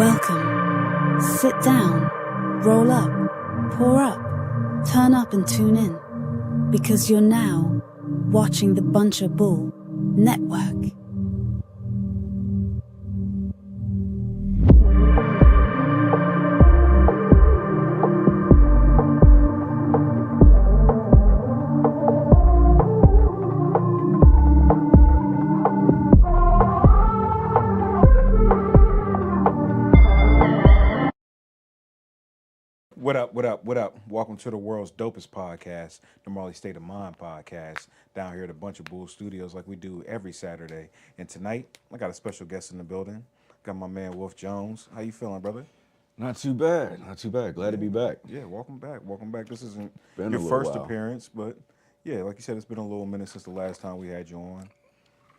Welcome. Sit down, roll up, pour up, turn up and tune in. Because you're now watching the Buncher Bull Network. What up? Welcome to the world's dopest podcast, the Marley State of Mind podcast, down here at a Bunch of Bull Studios like we do every Saturday. And tonight, I got a special guest in the building. Got my man, Wvlf Jones. How you feeling, brother? Not too bad. Glad to be back. Yeah, welcome back. This isn't Been your a little first while. appearance, but yeah, like you said, it's been a little minute since the last time we had you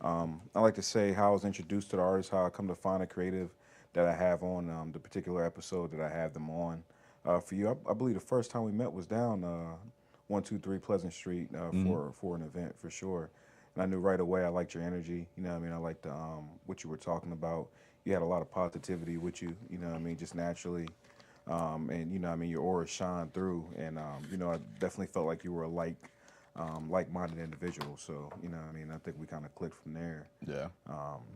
on. I like to say how I was introduced to the artist, how I come to find a creative that I have on the particular episode that I have them on. For you, I believe the first time we met was down 123 Pleasant Street for an event for sure. And I knew right away I liked your energy. You know what I mean? I liked what you were talking about. You had a lot of positivity with you. You know what I mean? Just naturally. And you know what I mean? Your aura shined through. And you know, I definitely felt like you were a like-minded individual. So you know what I mean? I think we kind of clicked from there. Yeah.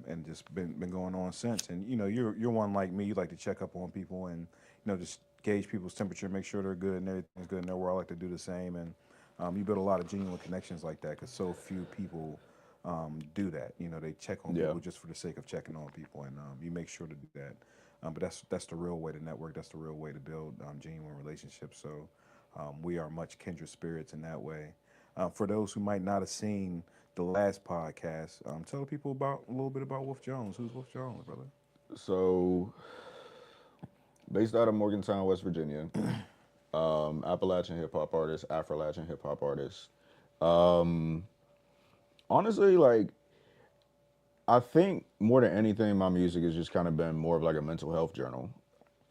And just been going on since. And you know, you're one like me. You like to check up on people and you know just gauge people's temperature, make sure they're good and everything's good in their world. I like to do the same. And you build a lot of genuine connections like that because so few people do that. You know, they check on people just for the sake of checking on people, and you make sure to do that. But that's the real way to network. That's the real way to build genuine relationships. So we are much kindred spirits in that way. For those who might not have seen the last podcast, tell people a little bit about Wvlf Jones. Who's Wvlf Jones, brother? So, based out of Morgantown, West Virginia, Appalachian hip hop artist, Afro-Latin hip hop artist. Honestly, like, I think more than anything, my music has just kind of been more of like a mental health journal.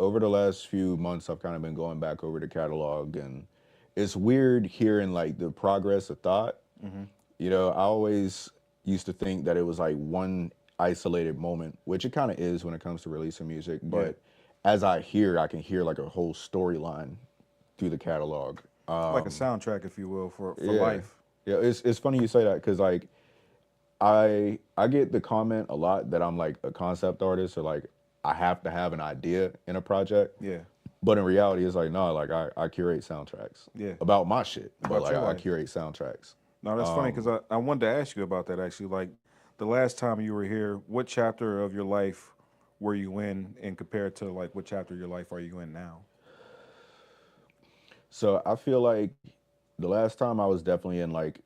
Over the last few months, I've kind of been going back over the catalog, and it's weird hearing like the progress of thought. You know, I always used to think that it was like one isolated moment, which it kind of is when it comes to releasing music. But as I can hear like a whole storyline through the catalog. Like a soundtrack, if you will, for Yeah, life. yeah. It's funny you say that because like I get the comment a lot that I'm like a concept artist or like I have to have an idea in a project. Yeah. But in reality, it's like no, like I curate soundtracks. Yeah. About my shit, but About like your I life. curate soundtracks. No, that's funny because I wanted to ask you about that actually. Like the last time you were here, what chapter of your life were you in, and compared to like what chapter of your life are you in now? So I feel like the last time I was definitely in like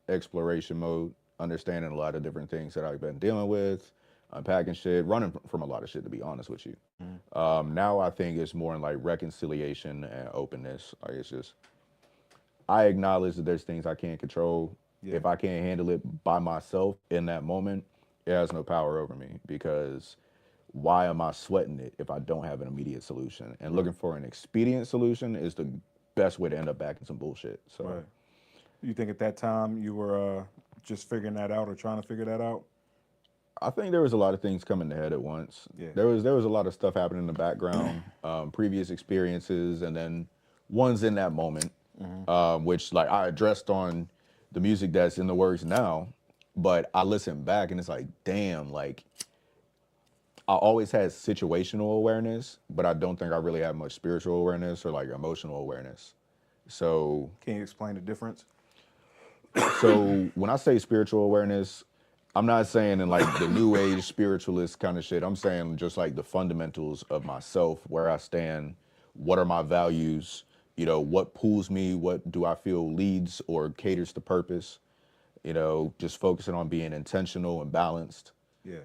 exploration mode, understanding a lot of different things that I've been dealing with, unpacking shit, running from a lot of shit, to be honest with you. Now I think it's more in like reconciliation and openness. Like it's just, I acknowledge that there's things I can't control. Yeah. If I can't handle it by myself in that moment, it has no power over me because why am I sweating it if I don't have an immediate solution? And looking for an expedient solution is the best way to end up back in some bullshit. So Right. You think at that time you were just figuring that out or trying to figure that out? I think there was a lot of things coming to head at once. Yeah. There was a lot of stuff happening in the background, previous experiences, and then ones in that moment, which like I addressed on the music that's in the works now. But I listen back and it's like, damn, like I always had situational awareness, but I don't think I really had much spiritual awareness or like emotional awareness. So Can you explain the difference? So when I say spiritual awareness, I'm not saying in like the new age spiritualist kind of shit. I'm saying just like the fundamentals of myself, where I stand, what are my values, you know, what pulls me, what do I feel leads or caters to purpose, you know, just focusing on being intentional and balanced. Yeah.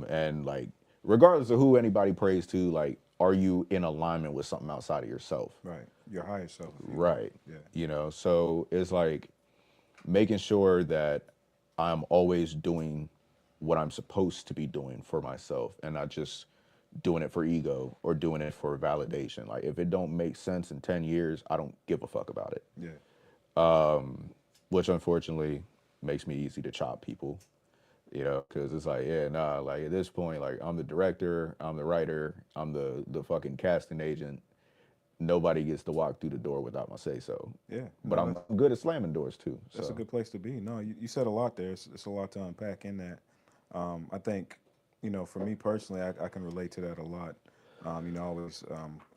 And like, regardless of who anybody prays to, like, are you in alignment with something outside of yourself? Right. Your higher self. if you will. Right. Yeah. You know, so it's like making sure that I'm always doing what I'm supposed to be doing for myself and not just doing it for ego or doing it for validation. Like if it don't make sense in 10 years, I don't give a fuck about it. Yeah. Which unfortunately makes me easy to chop people. You know, because it's like, yeah, nah, like at this point, like I'm the director, I'm the writer, I'm the fucking casting agent. Nobody gets to walk through the door without my say so. Yeah, But no, I'm good at slamming doors too. that's a So good place to be. No, you said a lot there. It's a lot to unpack in that. I think, for me personally, I can relate to that a lot. I always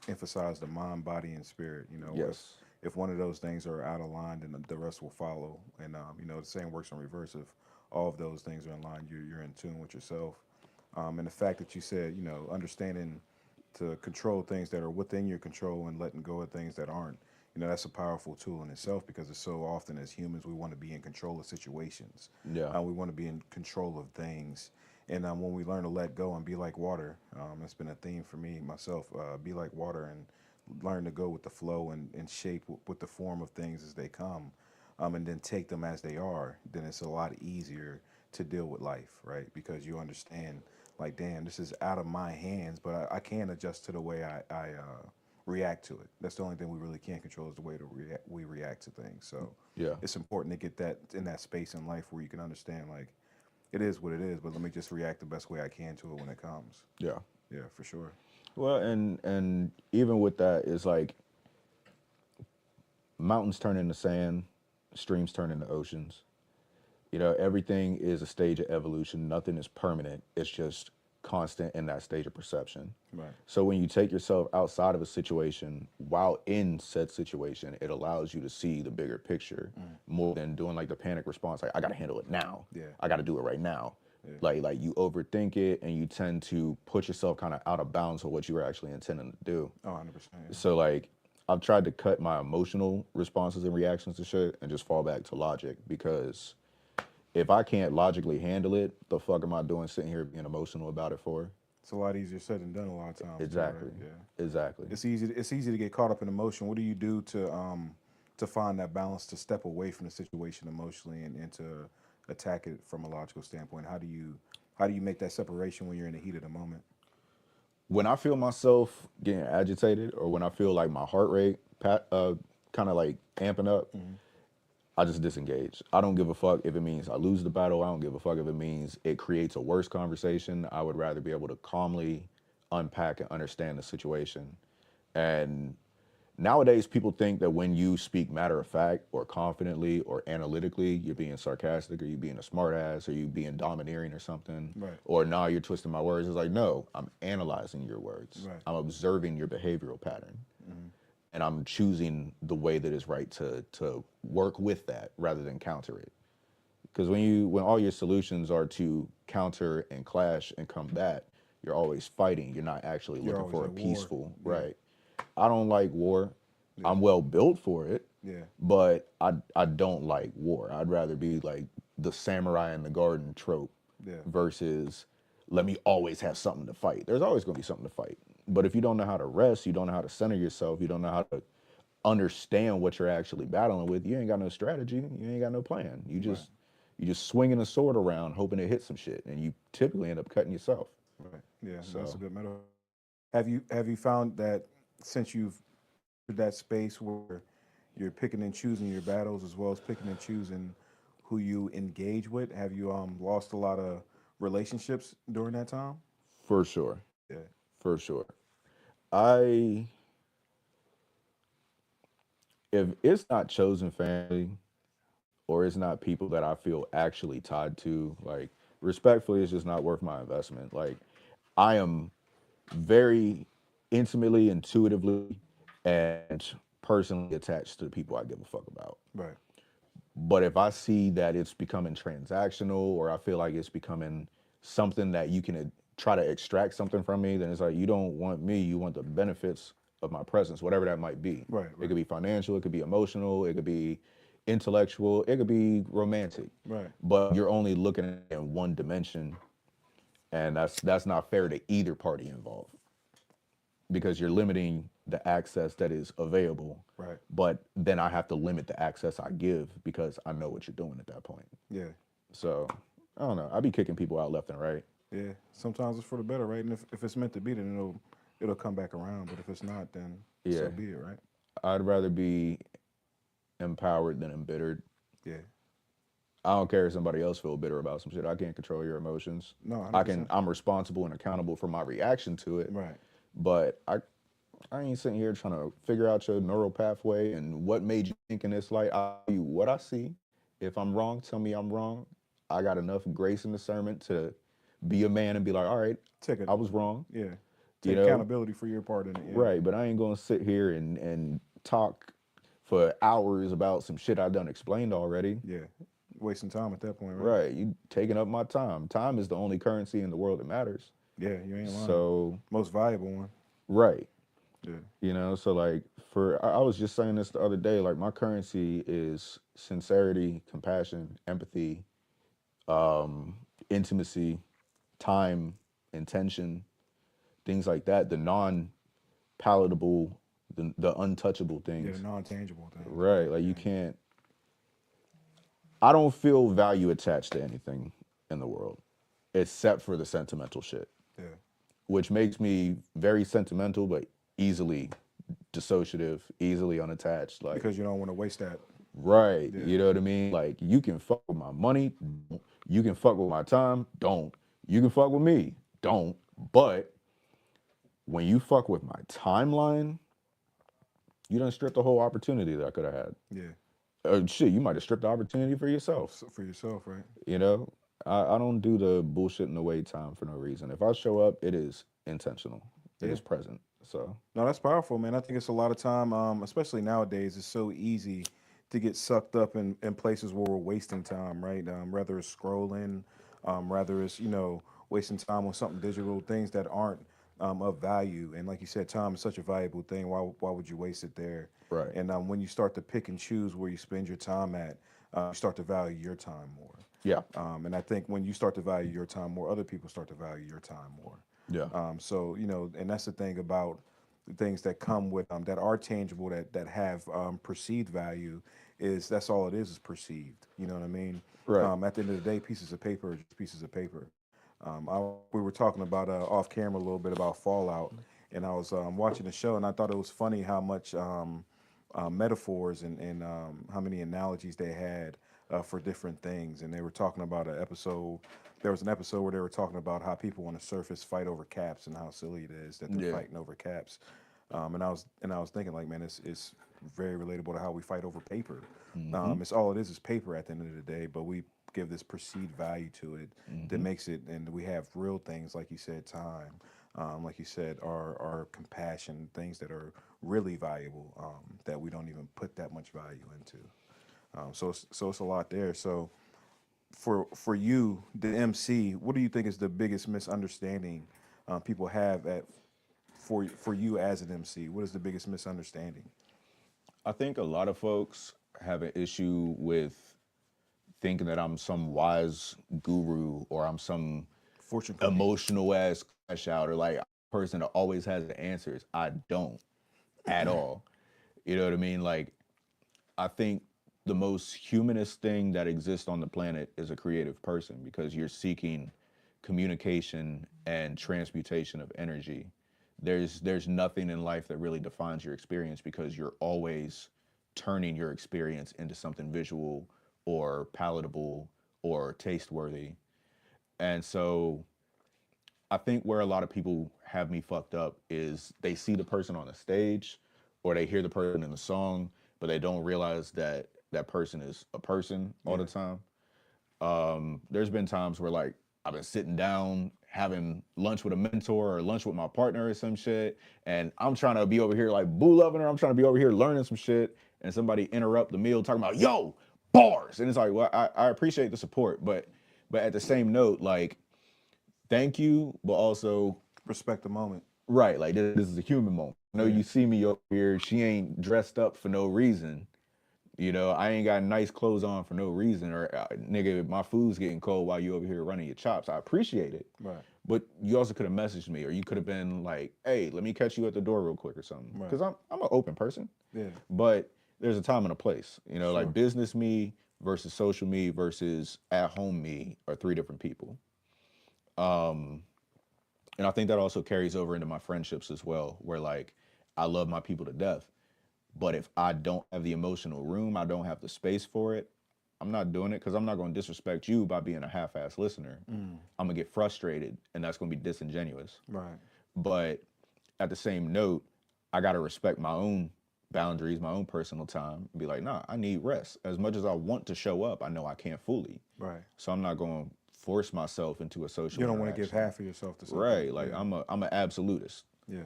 emphasize the mind, body, and spirit. yes, If one of those things are out of line, then the rest will follow. And the same works in reverse. If all of those things are in line, you're in tune with yourself. And the fact that you said, understanding to control things that are within your control and letting go of things that aren't. That's a powerful tool in itself because it's so often as humans we want to be in control of situations. yeah, We want to be in control of things. And when we learn to let go and be like water, that's been a theme for me myself. Be like water and learn to go with the flow and shape with the form of things as they come, and then take them as they are. Then it's a lot easier to deal with life, right? Because you understand, like, damn, this is out of my hands, but I can adjust to the way I react to it. That's the only thing we really can't control is the way we react to things. So yeah, it's important to get that in that space in life where you can understand, like, it is what it is, but let me just react the best way I can to it when it comes. yeah. Yeah, for sure. Well, and even with that, it's like mountains turn into sand, streams turn into oceans. You know, everything is a stage of evolution. Nothing is permanent. It's just constant in that stage of perception. Right. So when you take yourself outside of a situation while in said situation, it allows you to see the bigger picture more than doing like the panic response. Like I got to handle it now. Yeah. I got to do it right now. Yeah. Like you overthink it and you tend to put yourself kind of out of bounds of what you were actually intending to do. Oh, 100%. Yeah. So like I've tried to cut my emotional responses and reactions to shit and just fall back to logic because if I can't logically handle it, the fuck am I doing sitting here being emotional about it for? It's a lot easier said than done a lot of times too, right? Exactly. Yeah. Exactly. It's easy to get caught up in emotion. What do you do to find that balance to step away from the situation emotionally and to attack it from a logical standpoint? How do you make that separation when you're in the heat of the moment? When I feel myself getting agitated or when I feel like my heart rate kind of like amping up, I just disengage. I don't give a fuck if it means I lose the battle. I don't give a fuck if it means it creates a worse conversation. I would rather be able to calmly unpack and understand the situation. And nowadays, people think that when you speak matter of fact or confidently or analytically, you're being sarcastic or you're being a smartass or you being domineering or something. Right. Or now you're twisting my words. It's like, no, I'm analyzing your words. Right. I'm observing your behavioral pattern. Mm-hmm. And I'm choosing the way that is right to work with that rather than counter it. Because when all your solutions are to counter and clash and combat, you're always fighting. You're not actually You're looking always for a at war. peaceful, Yeah. right? I don't like war. Yeah. I'm well built for it, Yeah. but I don't like war. I'd rather be like the samurai in the garden trope Yeah. versus let me always have something to fight. There's always going to be something to fight. But if you don't know how to rest, you don't know how to center yourself, you don't know how to understand what you're actually battling with, you ain't got no strategy, you ain't got no plan. You just swinging a sword around hoping to hit some shit and you typically end up cutting yourself. Right. Yeah. No, that's a So good metaphor. Have you found that since you've entered that space where you're picking and choosing your battles as well as picking and choosing who you engage with, have you lost a lot of relationships during that time? for sure. Yeah. For sure. I if it's not chosen family or it's not people that I feel actually tied to, like respectfully, it's just not worth my investment. Like I am very intimately, intuitively, and personally attached to the people I give a fuck about. Right. But if I see that it's becoming transactional or I feel like it's becoming something that you can try to extract something from me, then it's like you don't want me, you want the benefits of my presence, whatever that might be. Right. It Right. could be financial, it could be emotional, it could be intellectual, it could be romantic. Right. But you're only looking at it in one dimension, and that's not fair to either party involved because you're limiting the access that is available. Right. But then I have to limit the access I give because I know what you're doing at that point. Yeah. So I don't know. I be kicking people out left and right. Yeah. Sometimes it's for the better, right? And if it's meant to be, then it'll come back around. But if it's not, then Yeah. so be it, right? I'd rather be empowered than embittered. Yeah. I don't care if somebody else feel bitter about some shit. I can't control your emotions. No, 100%. I'm responsible and accountable for my reaction to it. Right. But I ain't sitting here trying to figure out your neural pathway and what made you think in this light. I'll tell you what I see. If I'm wrong, tell me I'm wrong. I got enough grace and discernment to be a man and be like, all right, Take it. I was wrong. Yeah. You Take know, accountability for your part in it. Yeah. right? But I ain't gonna sit here and talk for hours about some shit I done explained already. Yeah. Wasting time at that point, right? Right? You taking up my time. Time is the only currency in the world that matters. Yeah, you ain't lying. So, Most valuable one. right. Yeah. You know, so like I was just saying this the other day, like my currency is sincerity, compassion, empathy, intimacy, time, intention, things like that, the non palatable, the untouchable Yeah, the things. non-tangible things. Right. Like you can't, I don't feel value attached to anything in the world except for the sentimental shit, Yeah. which makes me very sentimental, but easily dissociative, easily unattached. Like, Because you don't want to waste that. right. Yeah. You know what I mean? Like, you can fuck with my money. Don't. You can fuck with my time. Don't. You can fuck with me. Don't. But when you fuck with my timeline, you done stripped the whole opportunity that I could have had. Yeah. Shit, you might have stripped the opportunity for yourself. So for yourself, right? You know, I don't do the bullshit in the wait time for no reason. If I show up, it is intentional. It Yeah. is present. So No, that's powerful, man. I think it's a lot of time, especially nowadays, it's so easy to get sucked up in places where we're wasting time, right? Whether it's scrolling, rather it's, wasting time on something digital, things that aren't of value. And like you said, time is such a valuable thing. Why would you waste it there? right. And when you start to pick and choose where you spend your time at, you start to value your time more. Yeah. And I think when you start to value your time more, other people start to value your time more. Yeah. So and that's the thing about the things that come with that are tangible that have perceived value is that's all it is perceived. You know what I mean? Right. At the end of the day, pieces of paper are just pieces of paper. We were talking about off camera a little bit about Fallout, and I was watching the show, and I thought it was funny how much metaphors and how many analogies they had for different things. And they were talking about an episode. There was an episode where they were talking about how people on the surface fight over caps and how silly it is that they're Yeah. fighting over caps. And I was thinking like, man, it's very relatable to how we fight over paper. It's all it is paper at the end of the day, but we give this perceived value to it that makes it, and we have real things like you said, time, like you said, our compassion, things that are really valuable that we don't even put that much value into. So it's a lot there. So for you, the MC, what do you think is the biggest misunderstanding people have for you as an MC? What is the biggest misunderstanding? I think a lot of folks have an issue with thinking that I'm some wise guru or I'm some Fortune cookie. emotional ass crash out or like a person that always has the answers. I don't at all. You know what I mean? Like, I think the most humanist thing that exists on the planet is a creative person because you're seeking communication and transmutation of energy. There's nothing in life that really defines your experience because you're always turning your experience into something visual or palatable or taste worthy. And so I think where a lot of people have me fucked up is they see the person on the stage or they hear the person in the song, but they don't realize that that person is a person all the time. There's been times where like I've been sitting down having lunch with a mentor or lunch with my partner or some shit, and I'm trying to be over here like boo loving her. I'm trying to be over here learning some shit, and somebody interrupt the meal talking about yo bars, and it's like, well, I appreciate the support, but at the same note, like thank you, but also Respect the moment. right, like this is a human moment. I know Yeah. you see me over here. She ain't dressed up for no reason. You know, I ain't got nice clothes on for no reason, or nigga, my food's getting cold while you over here running your chops. I appreciate it, Right. but you also could have messaged me, or you could have been like, "Hey, let me catch you at the door real quick or something," Right. because I'm an open person. Yeah. But there's a time and a place. You know, Sure. like business me versus social me versus at home me are three different people. And I think that also carries over into my friendships as well, where like I love my people to death, but if I don't have the emotional room, I don't have the space for it, I'm not doing it because I'm not going to disrespect you by being a half-ass listener. I'm gonna get frustrated, and that's going to be disingenuous. Right. But at the same note, I got to respect my own boundaries, my own personal time, and be like, nah, I need rest. As much as I want to show up, I know I can't fully. Right. So I'm not going to force myself into a social You don't want to give interaction. half of yourself to something. Right. Like Yeah. I'm an absolutist. Yeah.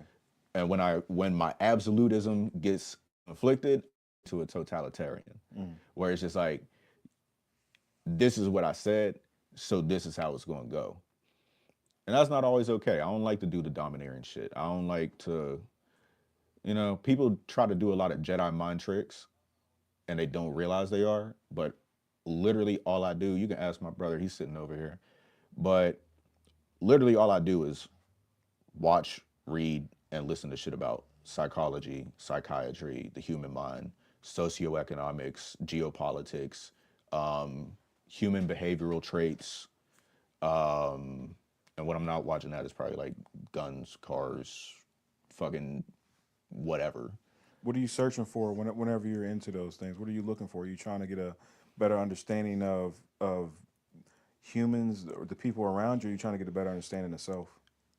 And when my absolutism gets inflicted to a totalitarian, where it's just like, this is what I said, so this is how it's going to go. And that's not always okay. I don't like to do the domineering shit. I don't like to, people try to do a lot of Jedi mind tricks and they don't realize they are. But literally all I do, you can ask my brother, he's sitting over here. But literally all I do is watch, read, and listen to shit about psychology, psychiatry, the human mind, socioeconomics, geopolitics, human behavioral traits. And when I'm not watching that, it's probably like guns, cars, fucking whatever. What are you searching for whenever you're into those things? What are you looking for? Are you trying to get a better understanding of humans or the people around you? Or are you trying to get a better understanding of self?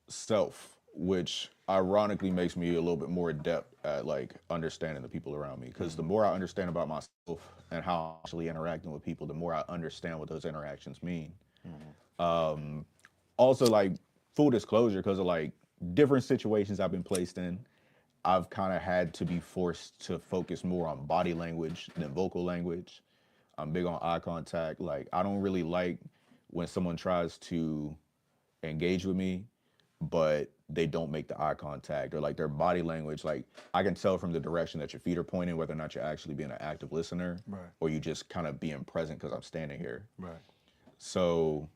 Self, which ironically makes me a little bit more adept at like understanding the people around me. Because the more I understand about myself and how I'm actually interacting with people, the more I understand what those interactions mean. Also, like, full disclosure, because of like different situations I've been placed in, I've kind of had to be forced to focus more on body language than vocal language. I'm big on eye contact. Like, I don't really like when someone tries to engage with me, but they don't make the eye contact, or like their body language. Like, I can tell from the direction that your feet are pointing whether or not you're actually being an active listener, Right. or you just kind of being present because I'm standing here. Right. So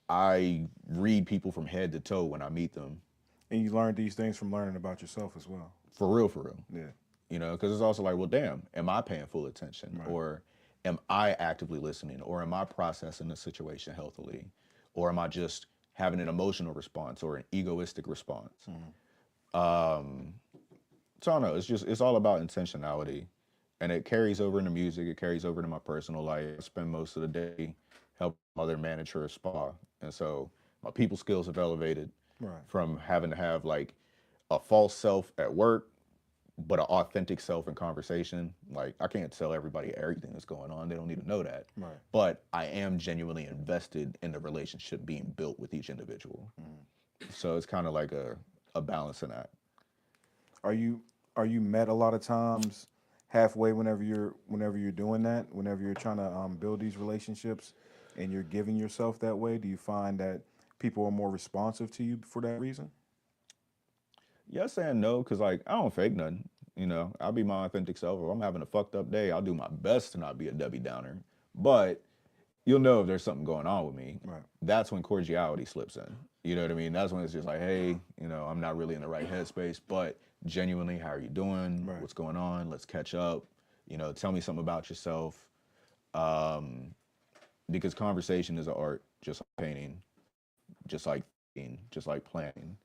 I read people from head to toe when I meet them. And you learn these things from learning about yourself as well. For real, for real. Yeah. Because it's also like, well, damn, am I paying full attention? Right. Or am I actively listening? Or am I processing the situation healthily? Or am I just having an emotional response or an egoistic response? So I don't know, it's all about intentionality. And it carries over into music, it carries over to my personal life. I spend most of the day helping my mother manage her spa. And so my people skills have elevated Right. from having to have like a false self at work, but an authentic self in conversation. Like, I can't tell everybody everything that's going on. They don't need to know that. Right. But I am genuinely invested in the relationship being built with each individual. So it's kind of like a balancing act. Are you met a lot of times halfway whenever you're doing that? Whenever you're trying to build these relationships, and you're giving yourself that way, do you find that people are more responsive to you for that reason? Yes and no, because like, I don't fake nothing. I'll be my authentic self. If I'm having a fucked up day, I'll do my best to not be a Debbie Downer. But you'll know if there's something going on with me. Right. That's when cordiality slips in. You know what I mean? That's when it's just like, hey, I'm not really in the right headspace, but genuinely, how are you doing? Right. What's going on? Let's catch up. Tell me something about yourself. Because conversation is an art, just like painting, just like thinking, just like planning.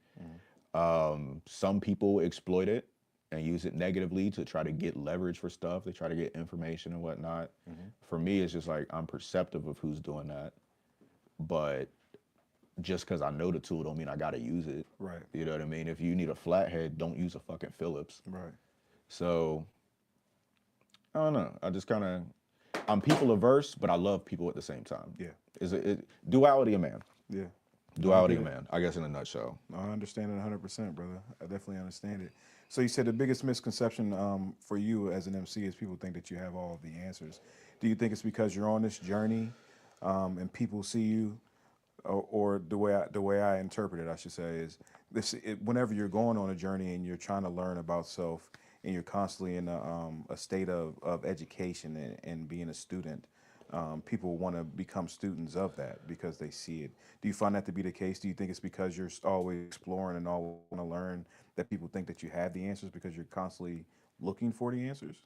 Some people exploit it and use it negatively to try to get leverage for stuff. They try to get information and whatnot. For me, it's just like, I'm perceptive of who's doing that, but just because I know the tool don't mean I gotta use it. Right. You know what I mean? If you need a flathead, don't use a fucking Phillips. Right. So I don't know. I'm people averse, but I love people at the same time. Yeah. Duality of man. Yeah. Duality I of get it. man, I guess, in a nutshell. I understand it 100%, brother. I definitely understand it. So you said the biggest misconception for you as an MC is people think that you have all of the answers. Do you think it's because you're on this journey and people see you, or the way I interpret it, I should say, is whenever you're going on a journey and you're trying to learn about self and you're constantly in a state of education and being a student, people want to become students of that because they see it. Do you find that to be the case? Do you think it's because you're always exploring and always want to learn that people think that you have the answers because you're constantly looking for the answers?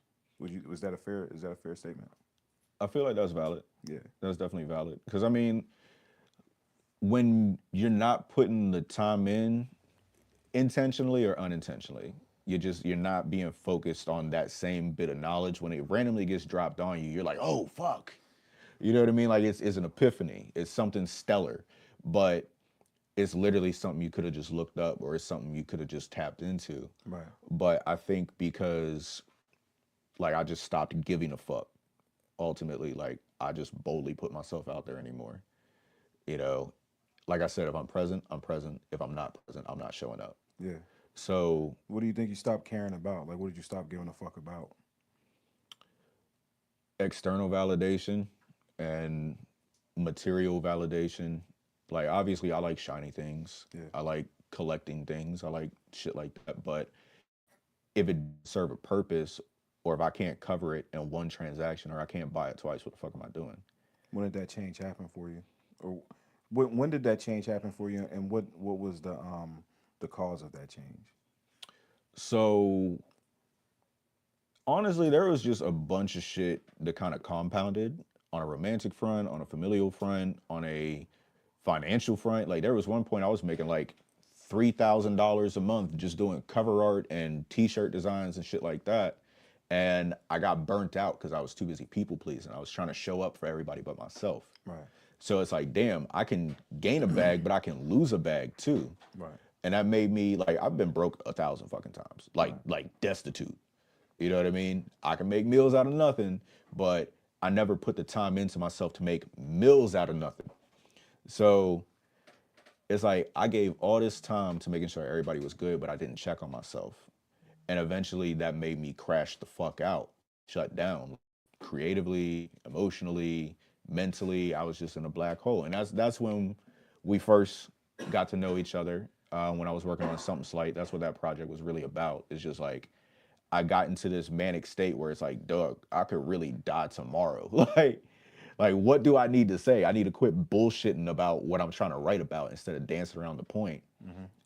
Is that a fair statement? I feel like that's valid. Yeah. That's definitely valid. Because I mean, when you're not putting the time in intentionally or unintentionally, you're not being focused on that same bit of knowledge. When it randomly gets dropped on you, you're like, oh fuck. You know what I mean? Like it's an epiphany. It's something stellar, but it's literally something you could have just looked up, or it's something you could have just tapped into. Right. But I think because like I just stopped giving a fuck. Ultimately, like I just boldly put myself out there anymore. You know, like I said, if I'm present, I'm present. If I'm not present, I'm not showing up. Yeah. So What do you think you stopped caring about? Like, what did you stop giving a fuck about? external validation and material validation. Like obviously I like shiny things. Yeah. I like collecting things. I like shit like that. But if it serve a purpose or if I can't cover it in one transaction or I can't buy it twice, what the fuck am I doing? When did that change happen for you? Or when did that change happen for you? And what was the cause of that change? So honestly, there was just a bunch of shit that kind of compounded on a romantic front, on a familial front, on a financial front. Like there was one point I was making like $3,000 a month just doing cover art and T-shirt designs and shit like that. And I got burnt out because I was too busy people pleasing. I was trying to show up for everybody but myself. Right. So it's like, damn, I can gain a bag, but I can lose a bag too. Right. And that made me like I've been broke 1,000 fucking times, Right. like destitute. You know what I mean? I can make meals out of nothing, but I never put the time into myself to make meals out of nothing. So it's like I gave all this time to making sure everybody was good, but I didn't check on myself. And eventually that made me crash the fuck out, shut down creatively, emotionally, mentally. I was just in a black hole. And that's when we first got to know each other. When I was working on Something Slight, that's what that project was really about. It's just like I got into this manic state where it's like, dog, I could really die tomorrow. Like what do I need to say? I need to quit bullshitting about what I'm trying to write about instead of dancing around the point.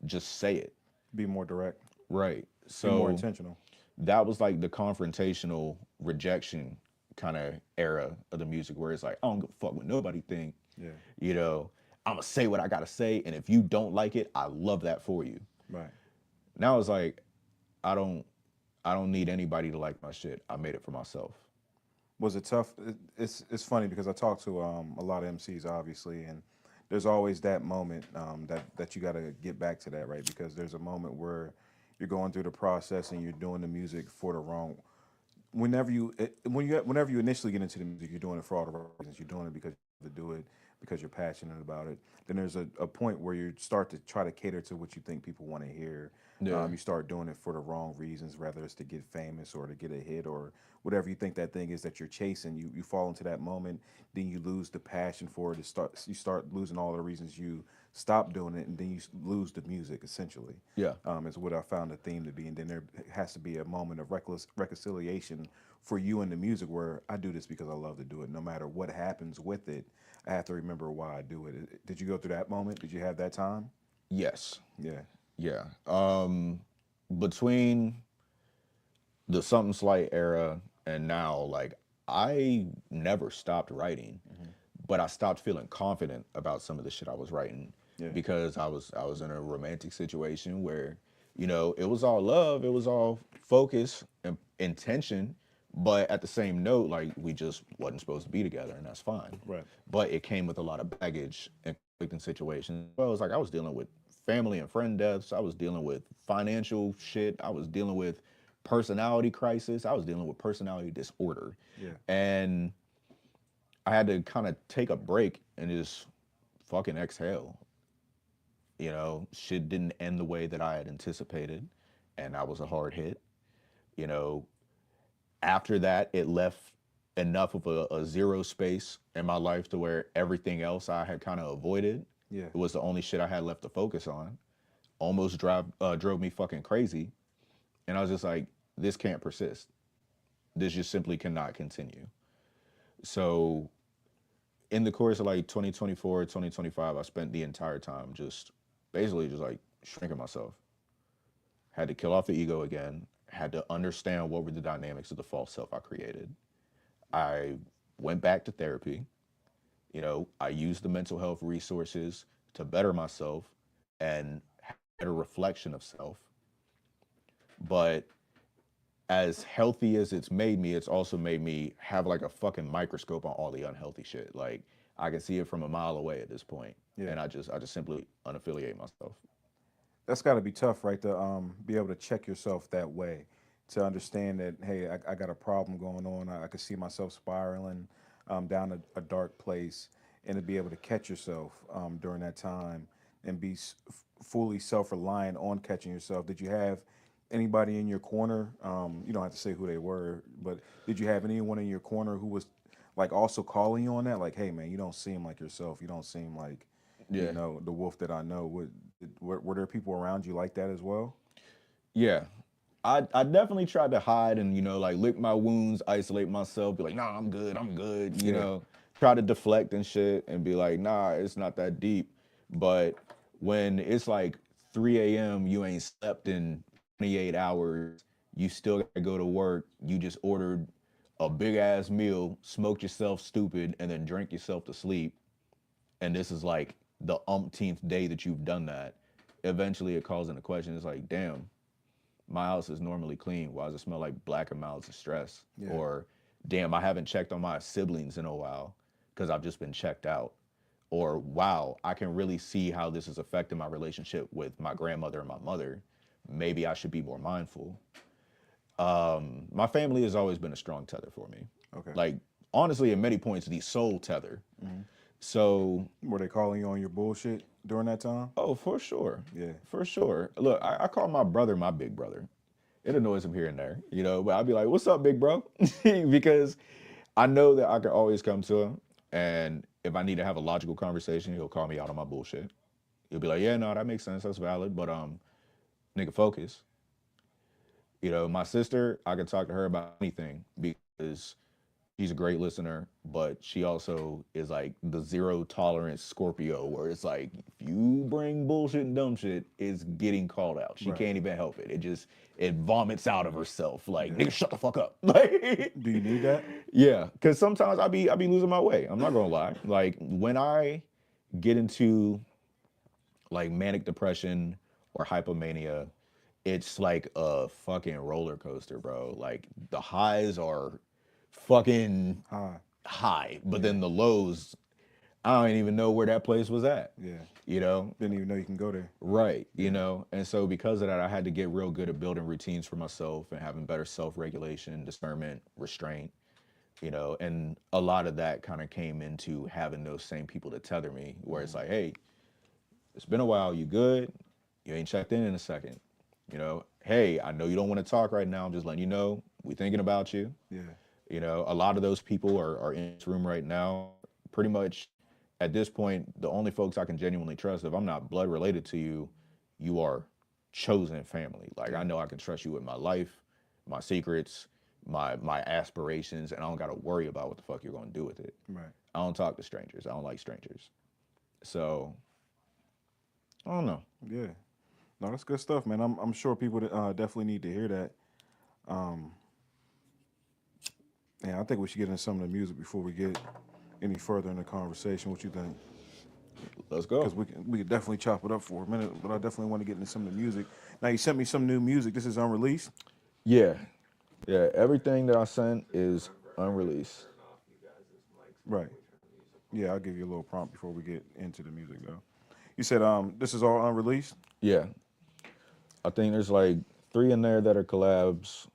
Just say it. Be more direct. Right. Be more So intentional. that was like the confrontational rejection kind of era of the music where it's like, I don't give a fuck what nobody think. Yeah. You know, I'm gonna say what I gotta say, and if you don't like it, I love that for you. Right. Now it's like, I don't I don't need anybody to like my shit. I made it for myself. Was it tough? It's funny because I talk to a lot of MCs, obviously, and there's always that moment that you got to get back to that, right? Because there's a moment where you're going through the process and you're doing the music for the wrong. Whenever you initially get into the music, you're doing it for all the right reasons. You're doing it because you have to do it because you're passionate about it. Then there's a point where you start to try to cater to what you think people want to hear. Yeah. You start doing it for the wrong reasons, whether it's to get famous or to get a hit or whatever you think that thing is that you're chasing. You fall into that moment, then you lose the passion for it. You start losing all the reasons you stop doing it, and then you lose the music essentially. Yeah. Is what I found the theme to be, and then there has to be a moment of reckless reconciliation for you and the music where I do this because I love to do it. No matter what happens with it, I have to remember why I do it. Did you go through that moment? Did you have that time? Yes. Yeah. Yeah. Between the Something Slight era and now, like I never stopped writing, but I stopped feeling confident about some of the shit I was writing Yeah. because I was in a romantic situation where, you know, it was all love, it was all focus and intention, but at the same note, like we just wasn't supposed to be together, and that's fine. Right. But it came with a lot of baggage and conflicting situations. Well, it was like I was dealing with family and friend deaths. I was dealing with financial shit. I was dealing with personality crisis. I was dealing with personality disorder. Yeah. And I had to kind of take a break and just fucking exhale. You know, shit didn't end the way that I had anticipated, and that was a hard hit. You know, after that, it left enough of a zero space in my life to where everything else I had kind of avoided, Yeah. it was the only shit I had left to focus on. Almost drove me fucking crazy. And I was just like, this can't persist. This just simply cannot continue. So in the course of like 2024, 2025, I spent the entire time just basically just like shrinking myself. Had to kill off the ego again, had to understand what were the dynamics of the false self I created. I went back to therapy. You know, I used the mental health resources to better myself and have a better reflection of self. But as healthy as it's made me, it's also made me have like a fucking microscope on all the unhealthy shit. Like I can see it from a mile away at this point, Yeah. and I just simply unaffiliate myself. That's got to be tough, right? To be able to check yourself that way, to understand that, hey, I got a problem going on. I could see myself spiraling down a dark place, and to be able to catch yourself during that time and be fully self-reliant on catching yourself. Did you have anybody in your corner? You don't have to say who they were, but did you have anyone in your corner who was like also calling you on that? Like, hey, man, you don't seem like yourself. You don't seem like Yeah, the wolf that I know. Were there people around you like that as well? yeah. I definitely tried to hide and like lick my wounds, isolate myself, be like, nah, I'm good, Yeah, try to deflect and shit and be like, nah, it's not that deep. But when it's like 3 a.m., you ain't slept in 28 hours, you still gotta go to work, you just ordered a big ass meal, smoked yourself stupid, and then drank yourself to sleep, and this is like the umpteenth day that you've done that, eventually it calls into question. It's like, damn, my house is normally clean. Why does it smell like black and miles of stress? yeah, Or, damn, I haven't checked on my siblings in a while because I've just been checked out. Or, wow, I can really see how this is affecting my relationship with my grandmother and my mother. Maybe I should be more mindful. My family has always been a strong tether for me. okay. Like, honestly, at many points, the soul tether. So, Were they calling you on your bullshit during that time? oh, for sure. Yeah, For sure. Look, I call my brother my big brother. It annoys him here and there, but I'd be like, "What's up, big bro?" Because I know that I can always come to him, and if I need to have a logical conversation, he'll call me out on my bullshit. He'll be like, "Yeah, no, that makes sense. That's valid, but nigga, focus." My sister, I can talk to her about anything because she's a great listener, but she also is like the zero tolerance Scorpio, where it's like if you bring bullshit and dumb shit, it's getting called out. She right. can't even help it. It vomits out of herself. Like Yeah. nigga, shut the fuck up. Like Do you need that? yeah, because sometimes I be losing my way. I'm not gonna lie. Like when I get into like manic depression or hypomania, it's like a fucking roller coaster, bro. Like the highs are fucking Hi. high, but Yeah, then the lows, I don't even know where that place was at. yeah. You know? Didn't even know you can go there. Right. Yeah, And so because of that, I had to get real good at building routines for myself and having better self-regulation, discernment, restraint, and a lot of that kind of came into having those same people to tether me, where it's like, hey, it's been a while, you good? You ain't checked in a second. Hey, I know you don't want to talk right now. I'm just letting you know we thinking about you. yeah, A lot of those people are in this room right now. Pretty much at this point, the only folks I can genuinely trust, if I'm not blood related to you, you are chosen family. Like I yeah. know I can trust you with my life, my secrets, my aspirations, and I don't gotta worry about what the fuck you're gonna do with it. Right. I don't talk to strangers. I don't like strangers. So I don't know. Yeah. No, that's good stuff, man. I'm sure people definitely need to hear that. Um, yeah, I think we should get into some of the music before we get any further in the conversation. What you think? Let's Because go. we could definitely chop it up for a minute, but I definitely want to get into some of the music. Now you sent me some new music. This is unreleased. Yeah. Yeah. Everything that I sent is unreleased. Right. Yeah, I'll give you a little prompt before we get into the music though. You said this is all unreleased. Yeah. I think there's like three in there that are collabs,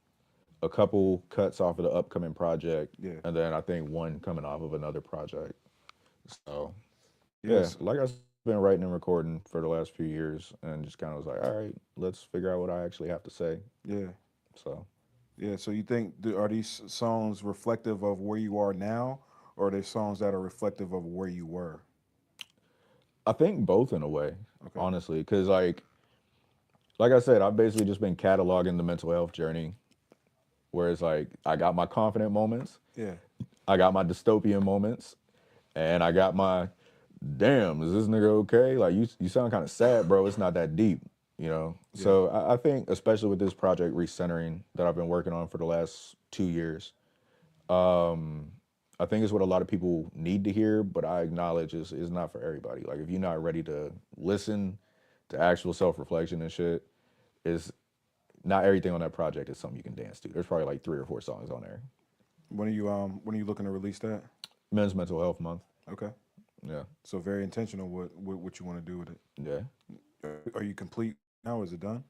a couple cuts off of the upcoming project, Yeah. and then I think one coming off of another project. So yeah, Yes. like I've been writing and recording for the last few years, and just kind of was like, all right, let's figure out what I actually have to say. Yeah. So Yeah. So you think are these songs reflective of where you are now, or are they songs that are reflective of where you were? I think both in a way, Okay. honestly, because like I said, I've basically just been cataloging the mental health journey, where it's like I got my confident moments, Yeah. I got my dystopian moments, and I got my damn, is this nigga okay? Like you sound kind of sad, bro. It's not that deep, you know. Yeah. So I think, especially with this project recentering that I've been working on for the last 2 years, I think it's what a lot of people need to hear. But I acknowledge is not for everybody. Like if you're not ready to listen to actual self reflection and shit, is not everything on that project is something you can dance to. There's probably like 3 or 4 songs on there. When are you looking to release that? Men's Mental Health Month. Okay. Yeah. So very intentional what you want to do with it. Yeah. Are you complete now? Is it done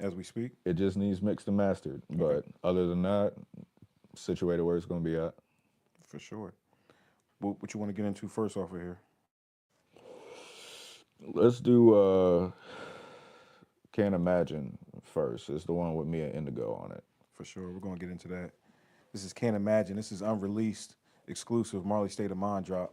as we speak? It just needs mixed and mastered. But other than that, situated where it's going to be at. For sure. What you want to get into first off of here? Let's do Can't Imagine first. It's the one with me and Indigo on it. For sure. We're going to get into that. This is Can't Imagine. This is unreleased, exclusive Marley State of Mind drop.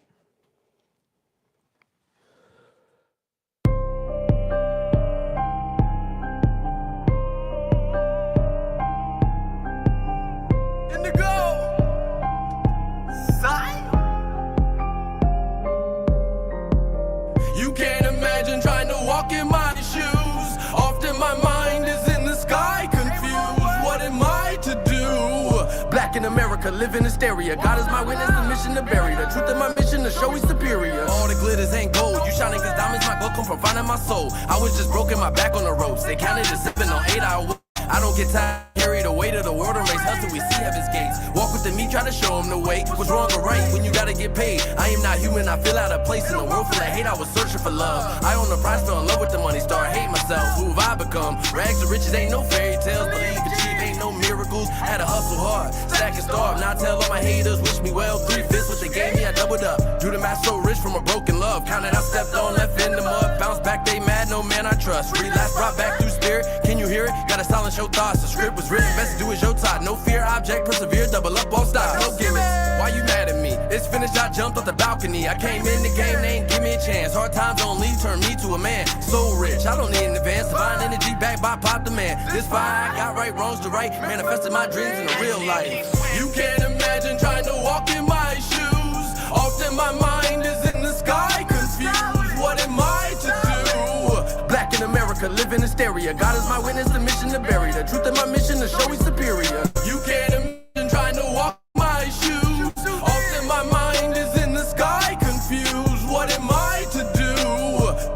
You can't imagine trying to walk in my shoes. Often my mind is in the sky, confused. What am I to do? Black in America, live in hysteria. God is my witness, the mission to bury the truth of my mission to show he's superior. All the glitters ain't gold. You shining cause diamonds, my gold come from finding my soul. I was just broken, my back on the ropes. They counted as sipping on 8-hour. I don't get tired, carry the weight of the world and race hustle, we see heaven's gates. Walk with me, try to show him the way. What's wrong or right when you gotta get paid? I am not human, I feel out of place in a world full of hate. I was searching for love. I own the prize, fell in love with the money, start hating myself. Who have I become? Rags to riches ain't no fairy tales, believe achieve ain't no miracles. Had to hustle hard, stack and starve. Now I tell all my haters, wish me well. 3/5 what they gave me, I doubled up. Do the math so rich from a broken love. Counted, I stepped on, left in the mud. Bounce back, they mad, no man I trust. Relapse, brought back through spirit. Can you hear it? Gotta silence your thoughts. The script was written, best to do as your taught. No fear, object, persevere, double up, all stop. No gimmicks. Why you mad at me? It's finished, I jumped off the balcony. I came in the game, they ain't give me a chance. Hard times only turn me to a man. So rich, I don't need an advance. Divine energy backed by Pop the Man. This fire, I got right, wrongs to right. Manifested my dreams in the real life. You can't imagine trying to walk in my shoes. Often my mind is in the sky, confused. What am I to do? Black in America, live in hysteria. God is my witness, the mission to bury the truth of my mission to show he's superior. You can't imagine trying to walk my shoes. Often my mind is in the sky, confused. What am I to do?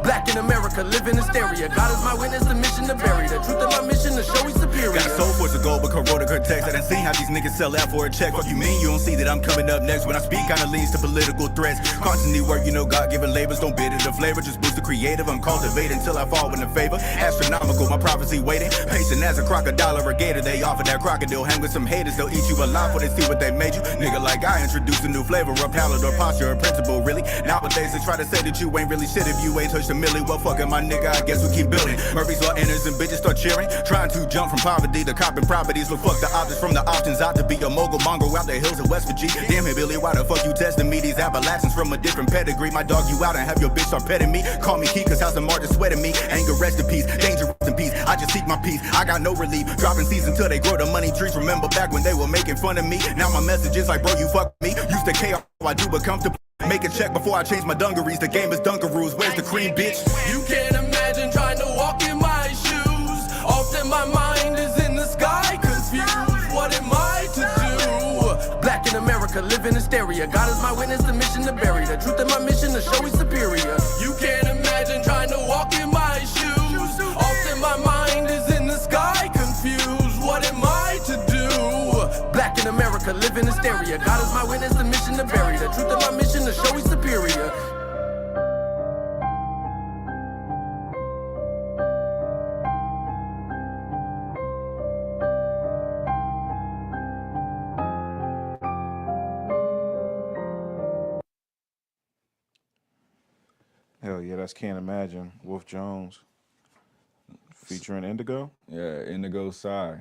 Black in America, live in hysteria. God is my witness, the mission to bury the truth of my mission to show he's superior. Got a soul force of gold, but corroded her text. I done seen how these niggas sell out for a check. Fuck you mean you don't see that I'm coming up next? When I speak, kinda leans to political threats. Constantly work, you know, God-given labors. Don't bid it the flavor, just boost the creative. I'm cultivating until I fall in the favor. Astronomical, my prophecy waiting. Patient as a crocodile or a gator. They offer that crocodile. Hang with some haters, they'll eat you alive before they see what they made you. Nigga like I introduced a new flavor, or palate, or posture, or principle, really. Nowadays they try to say that you ain't really shit if you ain't touched a milli. Well, fucking my nigga, I guess we keep building. Murphy's Law enters and bitches start cheering. Trying to jump from poverty to copping properties. Look, fuck the options from the options. Out to be a mogul mongrel out the hills of West Virginia. Damn it, Billy, why the fuck you testing me? These Appalachians from a different pedigree. My dog you out and have your bitch start petting me. Call me Key, cause House of Martin sweating me. Anger, rest in peace. Danger, rest in peace. I just seek my peace. I got no relief. Dropping seeds until they grow the money trees. Remember back when they were making fun of me? Now my message is like, bro, you fuck me. Used to chaos, I do but comfortable. Make a check before I change my dungarees. The game is Dunkaroos. Where's the cream, bitch? You can't imagine trying to walk in my shoes. Often my mind is in the sky, confused. What am I to do? Black in America, live in hysteria. God is my witness, the mission to bury the truth of my mission to show he's superior. You can't imagine trying to walk in my shoes. Often my mind is in the sky, confused. What am I to do? Black in America, live in hysteria. God is my witness, the mission to bury the truth of my mission to show he's superior. Hell yeah, that's Can't Imagine. Wvlf Jones featuring Indigo. Yeah, Indigo Psy.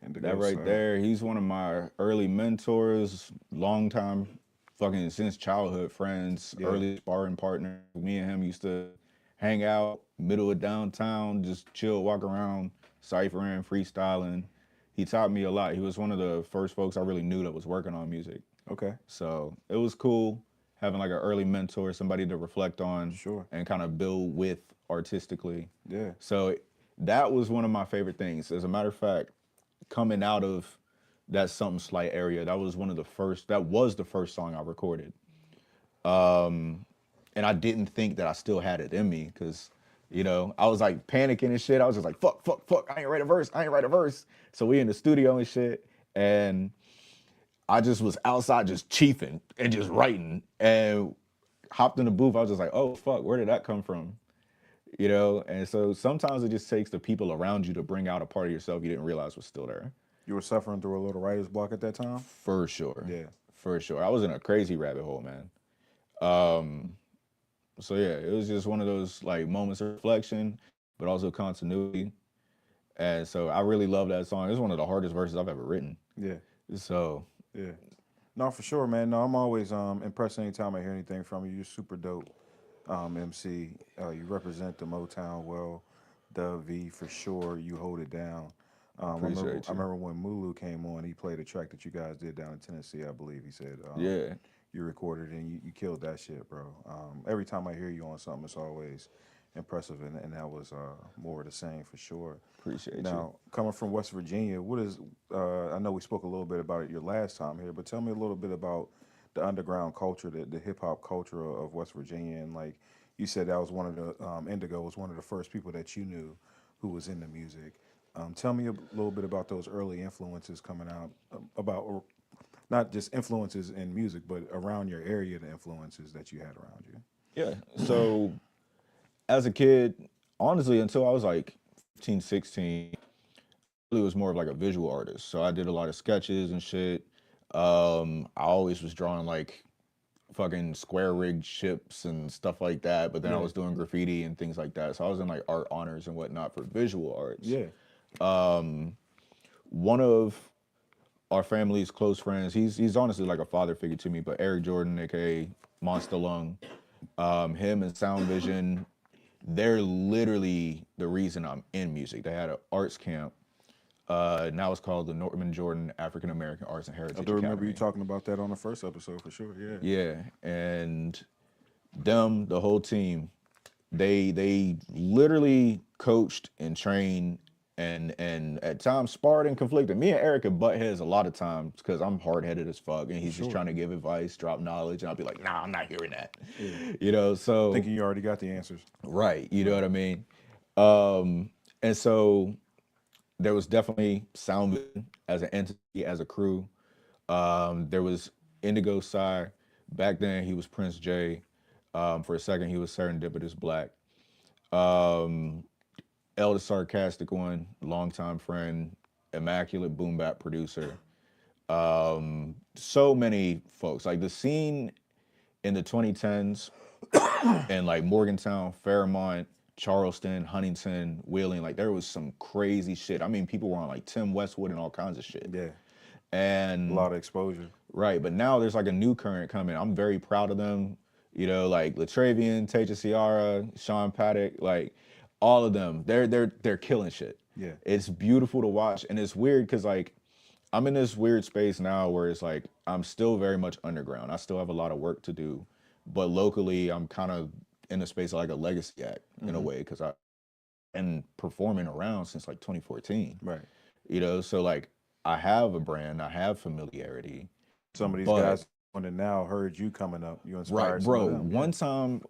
Indigo That right Psy. there, he's one of my early mentors, long time, fucking since childhood friends, Yeah. early sparring partner. Me and him used to hang out, middle of downtown, just chill, walk around, ciphering, freestyling. He taught me a lot. He was one of the first folks I really knew that was working on music. Okay. So it was cool having like an early mentor, somebody to reflect on Sure. and kind of build with artistically. Yeah. So that was one of my favorite things. As a matter of fact, coming out of that Something Slight area, that was the first song I recorded. And I didn't think that I still had it in me because You know, I was like panicking and shit. I was just like, fuck, fuck, fuck. I ain't write a verse. So we in the studio and shit. And I just was outside just chiefing and just writing and hopped in the booth. I was just like, oh, fuck, where did that come from? You know? And so sometimes it just takes the people around you to bring out a part of yourself you didn't realize was still there. You were suffering through a little writer's block at that time? For sure. Yeah. For sure. I was in a crazy rabbit hole, man. So yeah, it was just one of those like moments of reflection, but also continuity. And so I really love that song. It's one of the hardest verses I've ever written. Yeah. So Yeah. No, for sure, man. No, I'm always impressed anytime I hear anything from you. You're super dope, MC. You represent the Motown well. The V for sure. You hold it down. Appreciate you. I remember when Mulu came on, he played a track that you guys did down in Tennessee, I believe. He said, yeah, you recorded and you killed that shit, bro. Every time I hear you on something, it's always impressive, and that was more of the same for sure. appreciate you. Now, coming from West Virginia, what is, I know we spoke a little bit about it your last time here, but tell me a little bit about the underground culture, the hip hop culture of West Virginia. And like you said, that was one of the, Indigo was one of the first people that you knew who was in the music. Tell me a little bit about those early influences coming out, about not just influences in music, but around your area, the influences that you had around you. Yeah. So as a kid, honestly, until I was like 15, 16, I really was more of like a visual artist. So I did a lot of sketches and shit. I always was drawing like fucking square rigged ships and stuff like that. But then I was doing graffiti and things like that. So I was in like art honors and whatnot for visual arts. Yeah. One of our family's close friends, he's honestly like a father figure to me, but Eric Jordan, aka Monster Lung, him and Sound Vision, they're literally the reason I'm in music. They had an arts camp. Now it's called the Norman Jordan African American Arts and Heritage I do remember Academy. you talking about that on the first episode for sure. Yeah. Yeah, and them, the whole team, they literally coached and trained and at times sparred and conflicted. Me and Eric could butt heads a lot of times because I'm hard headed as fuck, and he's just trying to give advice, drop knowledge, and I'll be like, nah, I'm not hearing that. You know, so Thinking you already got the answers. right, you know what I mean? And so there was definitely Sound Vision as an entity, as a crew. There was Indigo Psy. Back then, he was Prince J. For a second, he was Serendipitous Black. El the Sarcastic One, longtime friend, immaculate boom bap producer. So many folks. Like the scene in the 2010s in like Morgantown, Fairmont, Charleston, Huntington, Wheeling, like there was some crazy shit. I mean, people were on like Tim Westwood and all kinds of shit. Yeah. And A lot of exposure. right, but now there's like a new current coming. I'm very proud of them. You know, like Latravian, Teja Ciara, Sean Paddock, like all of them. They're killing shit. Yeah. It's beautiful to watch, and it's weird because like I'm in this weird space now where it's like I'm still very much underground. I still have a lot of work to do, but locally I'm kind of in a space of like a legacy act in a way because I been performing around since like 2014. Right. You know, so like I have a brand, I have familiarity. Some of these But- guys on it now heard you coming up. You inspired Right, some bro. of them. One time,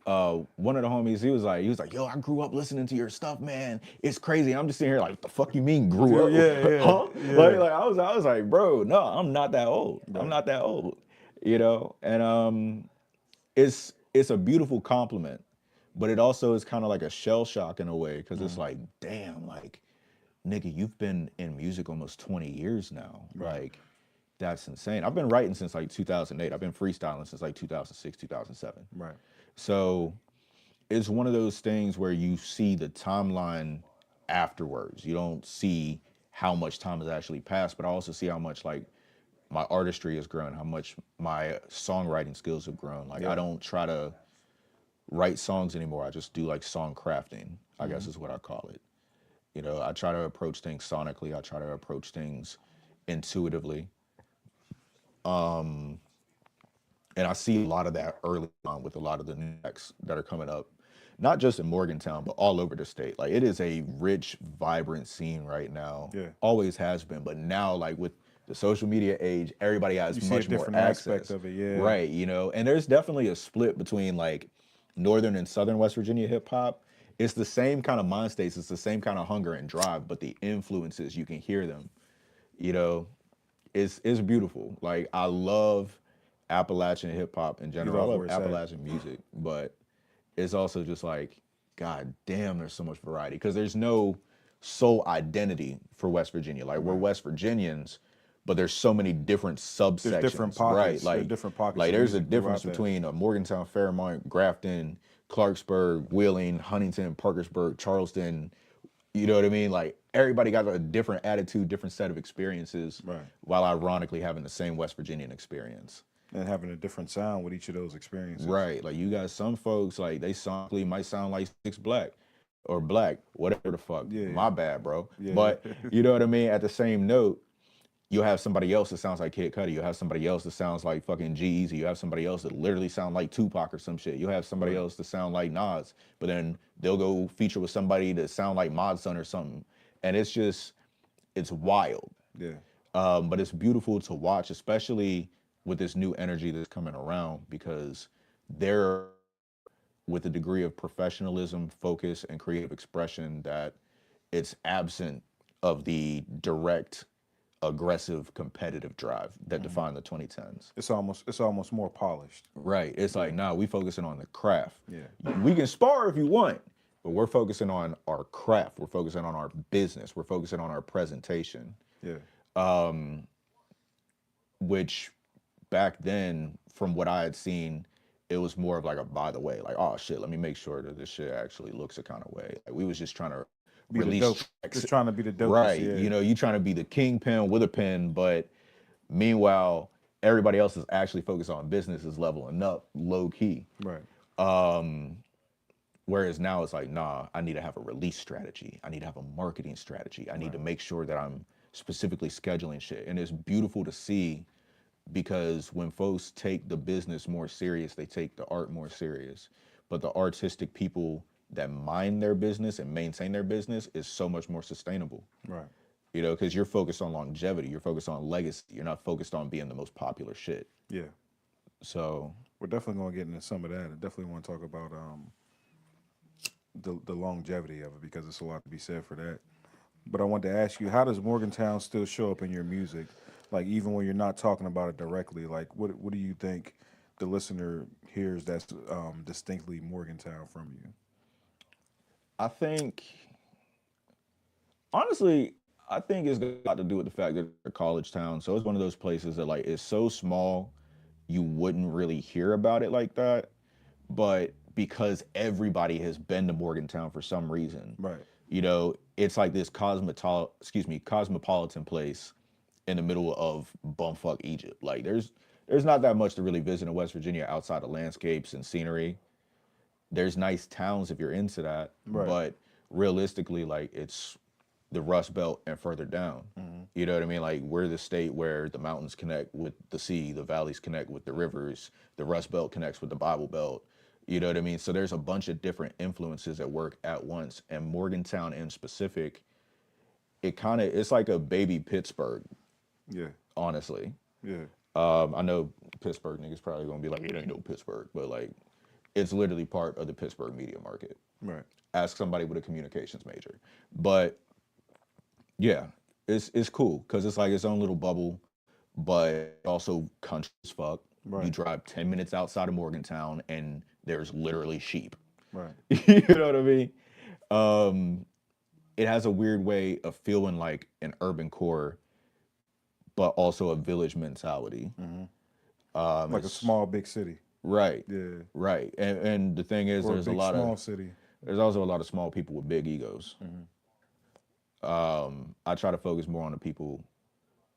one of the homies, he was like, yo, I grew up listening to your stuff, man. It's crazy. I'm just sitting here like, what the fuck you mean grew up? Yeah, Huh? yeah. Like I was like, bro, no, I'm not that old. I'm not that old. You know? And it's a beautiful compliment, but it also is kind of like a shell shock in a way, because it's like, damn, like, nigga, you've been in music almost 20 years now. Like, that's insane. I've been writing since like 2008. I've been freestyling since like 2006, 2007. Right. So it's one of those things where you see the timeline afterwards. You don't see how much time has actually passed, but I also see how much like my artistry has grown, how much my songwriting skills have grown. Like I don't try to write songs anymore. I just do like song crafting, I guess is what I call it. You know, I try to approach things sonically. I try to approach things intuitively. And I see a lot of that early on with a lot of the new acts that are coming up, not just in Morgantown, but all over the state. Like it is a rich, vibrant scene right now. Yeah. Always has been, but now like with the social media age, everybody has You see a much more different access. aspect of it, yeah. Right, you know, and there's definitely a split between like northern and southern West Virginia hip hop. it's the same kind of mind states, it's the same kind of hunger and drive, but the influences, you can hear them. You know, it's beautiful. Like I love Appalachian hip hop in general. I love love where it's at. Appalachian music, but it's also just like, God damn, there's so much variety because there's no sole identity for West Virginia. Like we're West Virginians, but there's so many different subsections, There's different pockets. right? There's Like different pockets Like of there's a music difference throughout that. between Morgantown, Fairmont, Grafton, Clarksburg, Wheeling, Huntington, Parkersburg, Charleston. You know what I mean? Like everybody got a different attitude, different set of experiences, Right. while ironically having the same West Virginian experience. And having a different sound with each of those experiences. Right. Like you got some folks like they sonically might sound like Six Black or Black, whatever the fuck. Yeah. My bad, bro. Yeah. But you know what I mean? At the same note, you'll have somebody else that sounds like Kid Cudi. You'll have somebody else that sounds like fucking G-Eazy. You have somebody else that literally sound like Tupac or some shit. You'll have somebody else that sound like Nas, but then they'll go feature with somebody that sound like Mod Son or something. And it's just, it's wild. Yeah. But it's beautiful to watch, especially with this new energy that's coming around, because they're with a degree of professionalism, focus, and creative expression that it's absent of the direct, aggressive, competitive drive that defined the 2010s. It's almost more polished. Right. It's like, nah, we focusing on the craft. Yeah. We can spar if you want, but we're focusing on our craft. We're focusing on our business. We're focusing on our presentation. Yeah. Which back then, from what I had seen, it was more of like a by the way, like, oh shit, let me make sure that this shit actually looks a kind of way. Like we was just trying to Be the release dope. tracks. Just trying to be the dopest. Right. Yeah. You know, you trying to be the kingpin with a pen, but meanwhile, everybody else is actually focused on business, is leveling up low key. Right. Whereas now it's like, nah, I need to have a release strategy. I need to have a marketing strategy. I need to make sure that I'm specifically scheduling shit. And it's beautiful to see, because when folks take the business more serious, they take the art more serious. But the artistic people that mind their business and maintain their business is so much more sustainable. Right. You know, because you're focused on longevity, you're focused on legacy, you're not focused on being the most popular shit. Yeah. So We're definitely going to get into some of that. I definitely want to talk about the longevity of it, because there's a lot to be said for that. But I wanted to ask you, how does Morgantown still show up in your music? Like, even when you're not talking about it directly, like, what do you think the listener hears that's distinctly Morgantown from you? I think, honestly, I think it's got to do with the fact that it's a college town. So it's one of those places that, like, it's so small, you wouldn't really hear about it like that. But because everybody has been to Morgantown for some reason, Right. you know, it's like this cosmopolitan place in the middle of bumfuck Egypt. Like, there's not that much to really visit in West Virginia outside of landscapes and scenery. There's nice towns if you're into that, Right. but realistically, like, it's the Rust Belt and further down. You know what I mean? Like, we're the state where the mountains connect with the sea, the valleys connect with the rivers, the Rust Belt connects with the Bible Belt. You know what I mean? So there's a bunch of different influences at work at once. And Morgantown in specific, it's like a baby Pittsburgh, Yeah. honestly. Yeah. I know Pittsburgh niggas probably gonna be like, it ain't no Pittsburgh, but like, it's literally part of the Pittsburgh media market. Right. Ask somebody with a communications major. But yeah, it's cool because it's like its own little bubble, but also country as fuck. Right. You drive 10 minutes outside of Morgantown and there's literally sheep. Right. You know what I mean? It has a weird way of feeling like an urban core, but also a village mentality. Like a small, big city. Right. Yeah. Right. And the thing is, Or there's a a big, lot small of city. there's also a lot of small people with big egos. I try to focus more on the people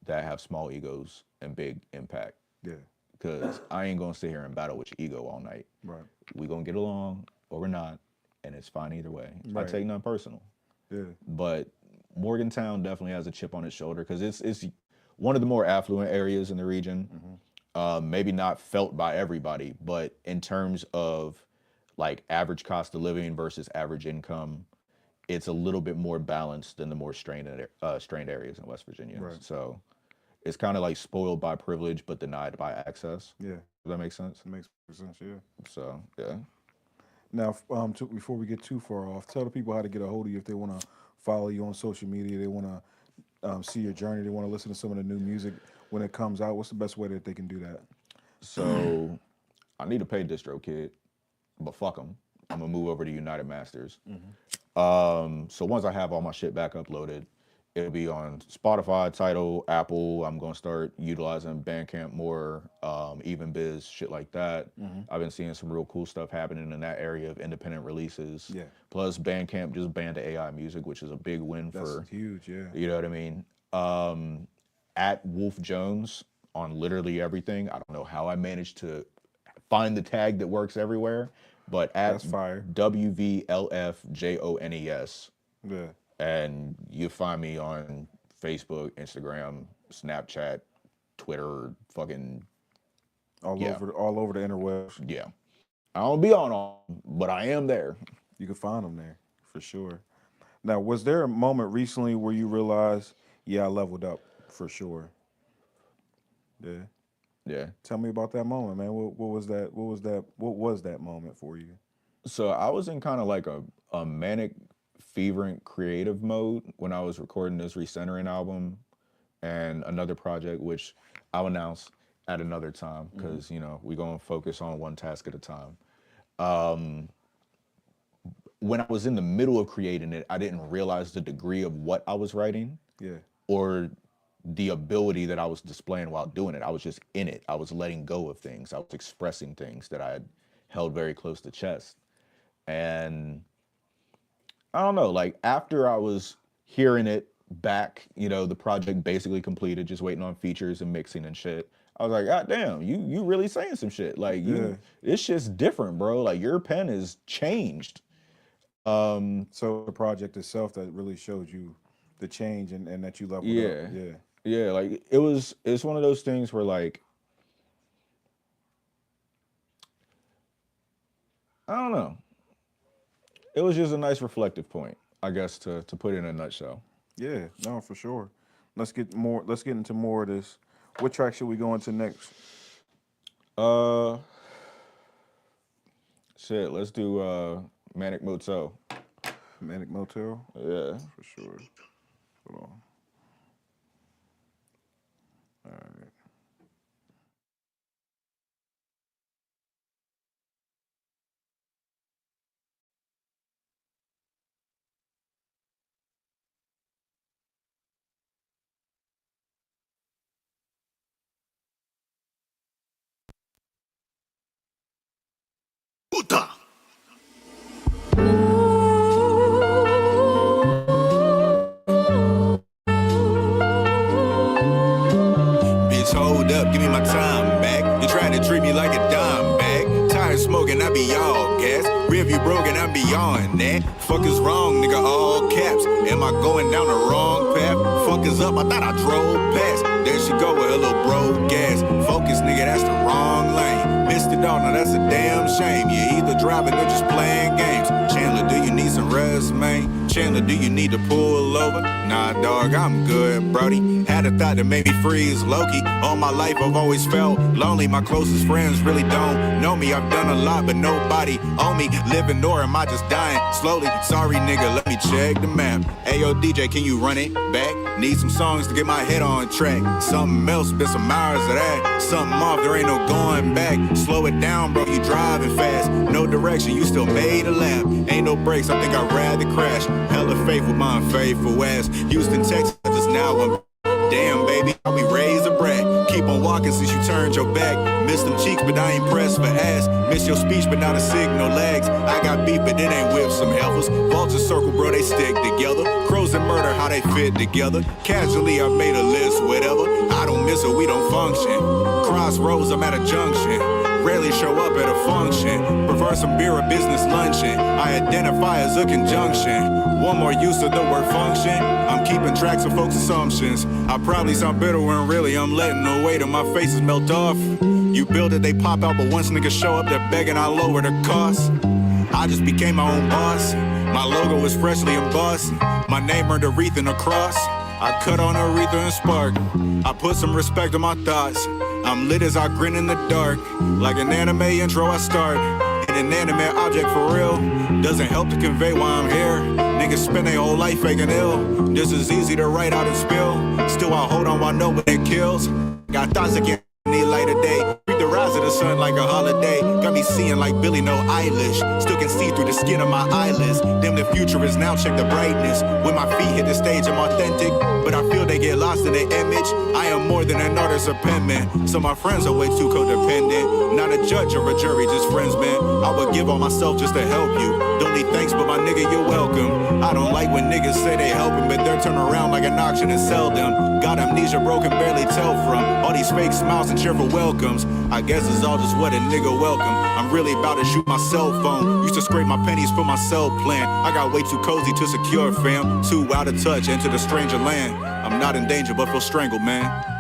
that have small egos and big impact, Yeah. because I ain't gonna sit here and battle with your ego all night. Right. We gonna get along or we're not, and it's fine either way. I Right. take none personal. Yeah. But Morgantown definitely has a chip on its shoulder because it's one of the more affluent areas in the region. Maybe not felt by everybody, but in terms of like average cost of living versus average income, it's a little bit more balanced than the more strained areas in West Virginia. Right. So it's kind of like spoiled by privilege but denied by access. Yeah. Does that make sense? It makes sense. Yeah. So yeah. Now, before we get too far off, tell the people how to get a hold of you if they want to follow you on social media, they want to see your journey, they want to listen to some of the new music when it comes out. What's the best way that they can do that? So I need a paid distro kid, but fuck them. I'm gonna move over to United Masters. So once I have all my shit back uploaded, it'll be on Spotify, Tidal, Apple. I'm gonna start utilizing Bandcamp more, Even Biz, shit like that. I've been seeing some real cool stuff happening in that area of independent releases. Yeah. Plus Bandcamp just banned the AI music, which is a big win for. That's huge, yeah. You know what I mean? At Wvlf Jones on literally everything. I don't know how I managed to find the tag that works everywhere, but at That's fire. Wvlf Jones. Yeah. And you find me on Facebook, Instagram, Snapchat, Twitter, fucking All over the interwebs. yeah. I don't be on all, but I am there. You can find them there for sure. Now, was there a moment recently where you realized, yeah, I leveled up for sure? Yeah. Yeah. Tell me about that moment, man. What was that? What was that moment for you? So I was in kind of like a manic, fervent creative mode when I was recording this Recentering album and another project, which I'll announce at another time because, you know, we're going to focus on one task at a time. When I was in the middle of creating it, I didn't realize the degree of what I was writing or the ability that I was displaying while doing it. I was just in it. I was letting go of things. I was expressing things that I had held very close to chest. And I don't know, like after I was hearing it back, you know, the project basically completed, just waiting on features and mixing and shit. I was like, God damn, you really saying some shit. Like it's just different, bro. Like your pen is changed. So the project itself that really showed you the change and that you leveled up. Yeah, like it's one of those things where like I don't know. It was just a nice reflective point, I guess, to put it in a nutshell. Yeah, no, for sure. Let's get into more of this. What track should we go into next? Shit, let's do Manic Motel. Manic Motel? Yeah. For sure. Hold on. All right. Puta! Bitch, hold up, give me my time back. You trying to treat me like a dime bag. Tired smoking, I be all gas. Rearview broken, I'm beyond that. Fuck is wrong, nigga, all caps. Am I going down the wrong path? Fuck is up, I thought I drove past. There she go with her little bro gas. Focus, nigga, that's the wrong lane. Missed it all, now that's a damn shame. You either driving or just playing games. Chandler, do you need some rest, man? Chandler, do you need to pull over? Nah, dog, I'm good, brody. Had a thought that made me freeze low-key. All my life I've always felt lonely. My closest friends really don't know me. I've done a lot, but nobody own me. Living or am I just dying slowly? Sorry, nigga, let me check the map. Ayo, DJ, can you run it back? Need some songs to get my head on track. Something else, been some hours of that. Something off, there ain't no going back. Slow it down, bro, you driving fast. No direction, you still made a lap. Ain't no brakes, I think I'd rather crash. Hella faithful, my unfaithful ass. Houston, Texas, just now I'm damn, baby, how we raise a brat. Keep on walking since you turned your back. Miss them cheeks, but I ain't pressed for ass. Miss your speech, but not a signal lags. I got beef, but it ain't with some helpers. Vulture circle, bro, they stick together. Crows and murder, how they fit together. Casually, I made a list, whatever. I don't miss her, we don't function. Crossroads, I'm at a junction. Rarely show up at a function. Prefer some beer or business luncheon. I identify as a conjunction. One more use of the word function. I'm keeping tracks of folks' assumptions. I probably sound bitter when really I'm letting the weight of my faces melt off. You build it, they pop out, but once niggas show up, they're begging I lower the cost. I just became my own boss. My logo was freshly embossed. My name earned a wreath and a cross. I cut on Aretha and Spark. I put some respect on my thoughts. I'm lit as I grin in the dark. Like an anime intro I start. And an inanimate object for real. Doesn't help to convey why I'm here. Niggas spend their whole life faking ill. This is easy to write out and spill. Still I hold on while no one it kills. Got thoughts that can't need light of day. Read the rise of the sun like a holiday. Got me seeing like Billy no eyelash. Still can see through the skin of my eyelids. Damn, the future is now, check the brightness. When my feet hit the stage, I'm authentic, but I feel they get lost in the image. I am more than an artist or penman, so my friends are way too codependent. Not a judge or a jury, just friends, man. I would give all myself just to help you. Don't need thanks, but my nigga, you're welcome. I don't like when niggas say they helping, but they're turn around like an auction and sell them. Got amnesia, bro, can barely tell from all these fake smiles and cheerful welcomes. I guess it's all just what a nigga welcome. I'm really about to shoot my cell phone. Used to scrape my pennies for my cell plan. I got way too cozy to secure, fam. Too out of touch, into the stranger land. I'm not in danger, but feel strangled, man.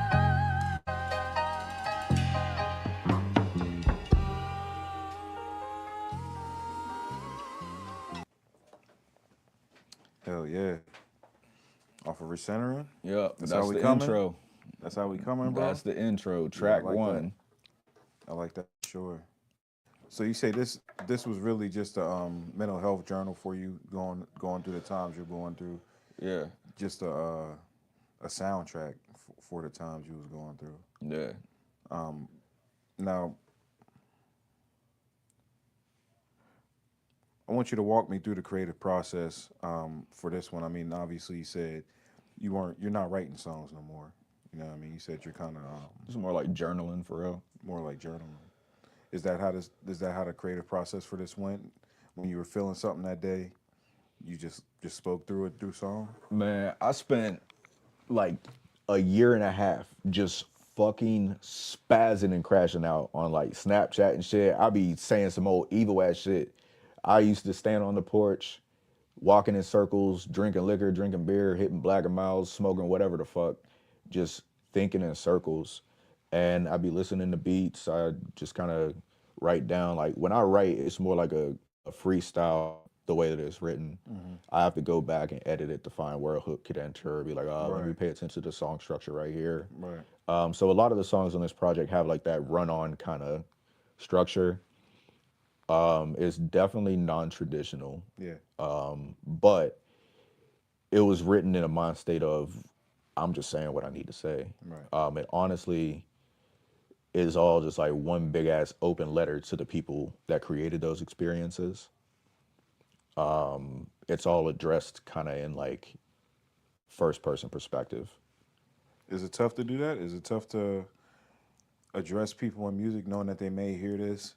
Hell yeah. Off of recentering? Yep, That's that's how we the coming? intro. That's how we coming, bro? That's the intro, track I like one. I like that, sure. So you say this was really just a mental health journal for you going through the times you're going through. Yeah, Just a soundtrack for the times you was going through. yeah. Now, I want you to walk me through the creative process for this one. I mean, obviously you said you're not writing songs no more. You know what I mean? You said you're kind of It's more like journaling for real. more like journaling. Is that how the creative process for this went? When you were feeling something that day, you just spoke through it through song? Man, I spent like a year and a half just fucking spazzing and crashing out on like Snapchat and shit. I be saying some old evil ass shit. I used to stand on the porch, walking in circles, drinking liquor, drinking beer, hitting Black and Miles, smoking whatever the fuck, just thinking in circles. And I'd be listening to beats. I just kind of write down. Like when I write, it's more like a freestyle the way that it's written. I have to go back and edit it to find where a hook could enter, be like, oh, let me Right. pay attention to the song structure right here. Right. So a lot of the songs on this project have like that run-on kind of structure. It's definitely non-traditional, Yeah. but it was written in a mind state of, I'm just saying what I need to say. Right. It honestly is all just like one big ass open letter to the people that created those experiences. It's all addressed kind of in like first person perspective. Is it tough to do that? Is it tough to address people in music knowing that they may hear this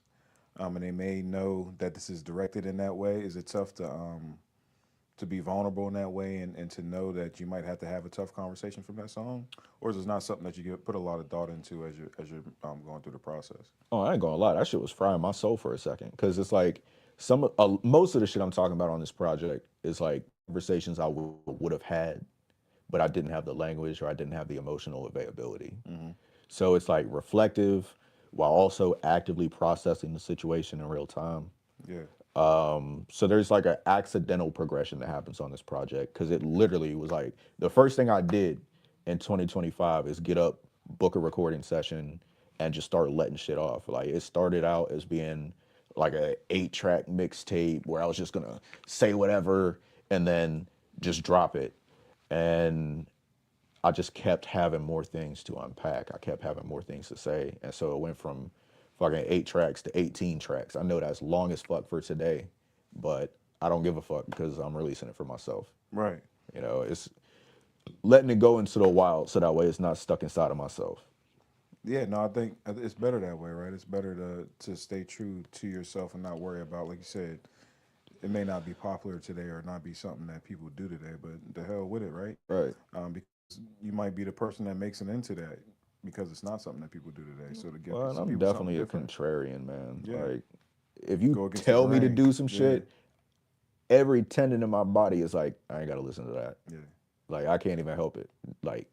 and they may know that this is directed in that way? Is it tough to be vulnerable in that way and to know that you might have to have a tough conversation from that song? Or is it not something that you put a lot of thought into as you're going through the process? Oh, I ain't gonna lie, that shit was frying my soul for a second, because it's like most of the shit I'm talking about on this project is like conversations I would have had, but I didn't have the language or I didn't have the emotional availability. So it's like reflective while also actively processing the situation in real time. Yeah. So there's like an accidental progression that happens on this project, because it literally was like the first thing I did in 2025 is get up, book a recording session, and just start letting shit off. Like it started out as being like a 8-track mixtape where I was just gonna say whatever and then just drop it. And I just kept having more things to unpack. I kept having more things to say. And so it went from fucking 8 tracks to 18 tracks. I know that's long as fuck for today, but I don't give a fuck because I'm releasing it for myself. Right. You know, it's letting it go into the wild so that way it's not stuck inside of myself. Yeah, no, I think it's better that way, right? It's better to stay true to yourself and not worry about, like you said, it may not be popular today or not be something that people do today, but the hell with it, right? Right. Because you might be the person that makes it into that because it's not something that people do today. So to get Well, some I'm people definitely a something different. contrarian, man. Yeah. Like, if Go you against tell the me to grain. do some Yeah. shit, every tendon in my body is like, I ain't gotta listen to that. Yeah. Like, I can't even help it. Like,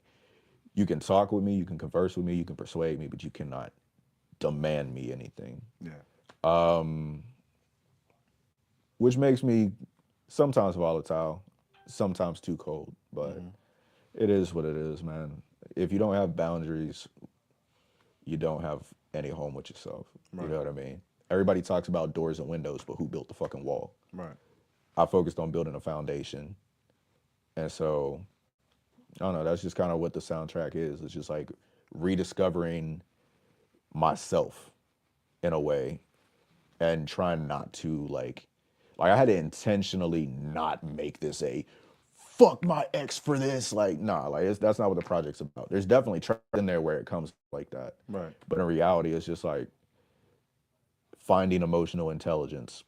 you can talk with me, you can converse with me, you can persuade me, but you cannot demand me anything. Yeah. Which makes me sometimes volatile, sometimes too cold, but it is what it is, man. If you don't have boundaries, you don't have any home with yourself. You know what I mean? everybody talks about doors and windows, but who built the fucking wall? Right. I focused on building a foundation. And so, I don't know, that's just kind of what the soundtrack is. It's just like rediscovering myself in a way and trying not to like I had to intentionally not make this a fuck my ex for this. Like, nah, like that's not what the project's about. There's definitely trust in there where it comes like that. Right. But in reality, it's just like finding emotional intelligence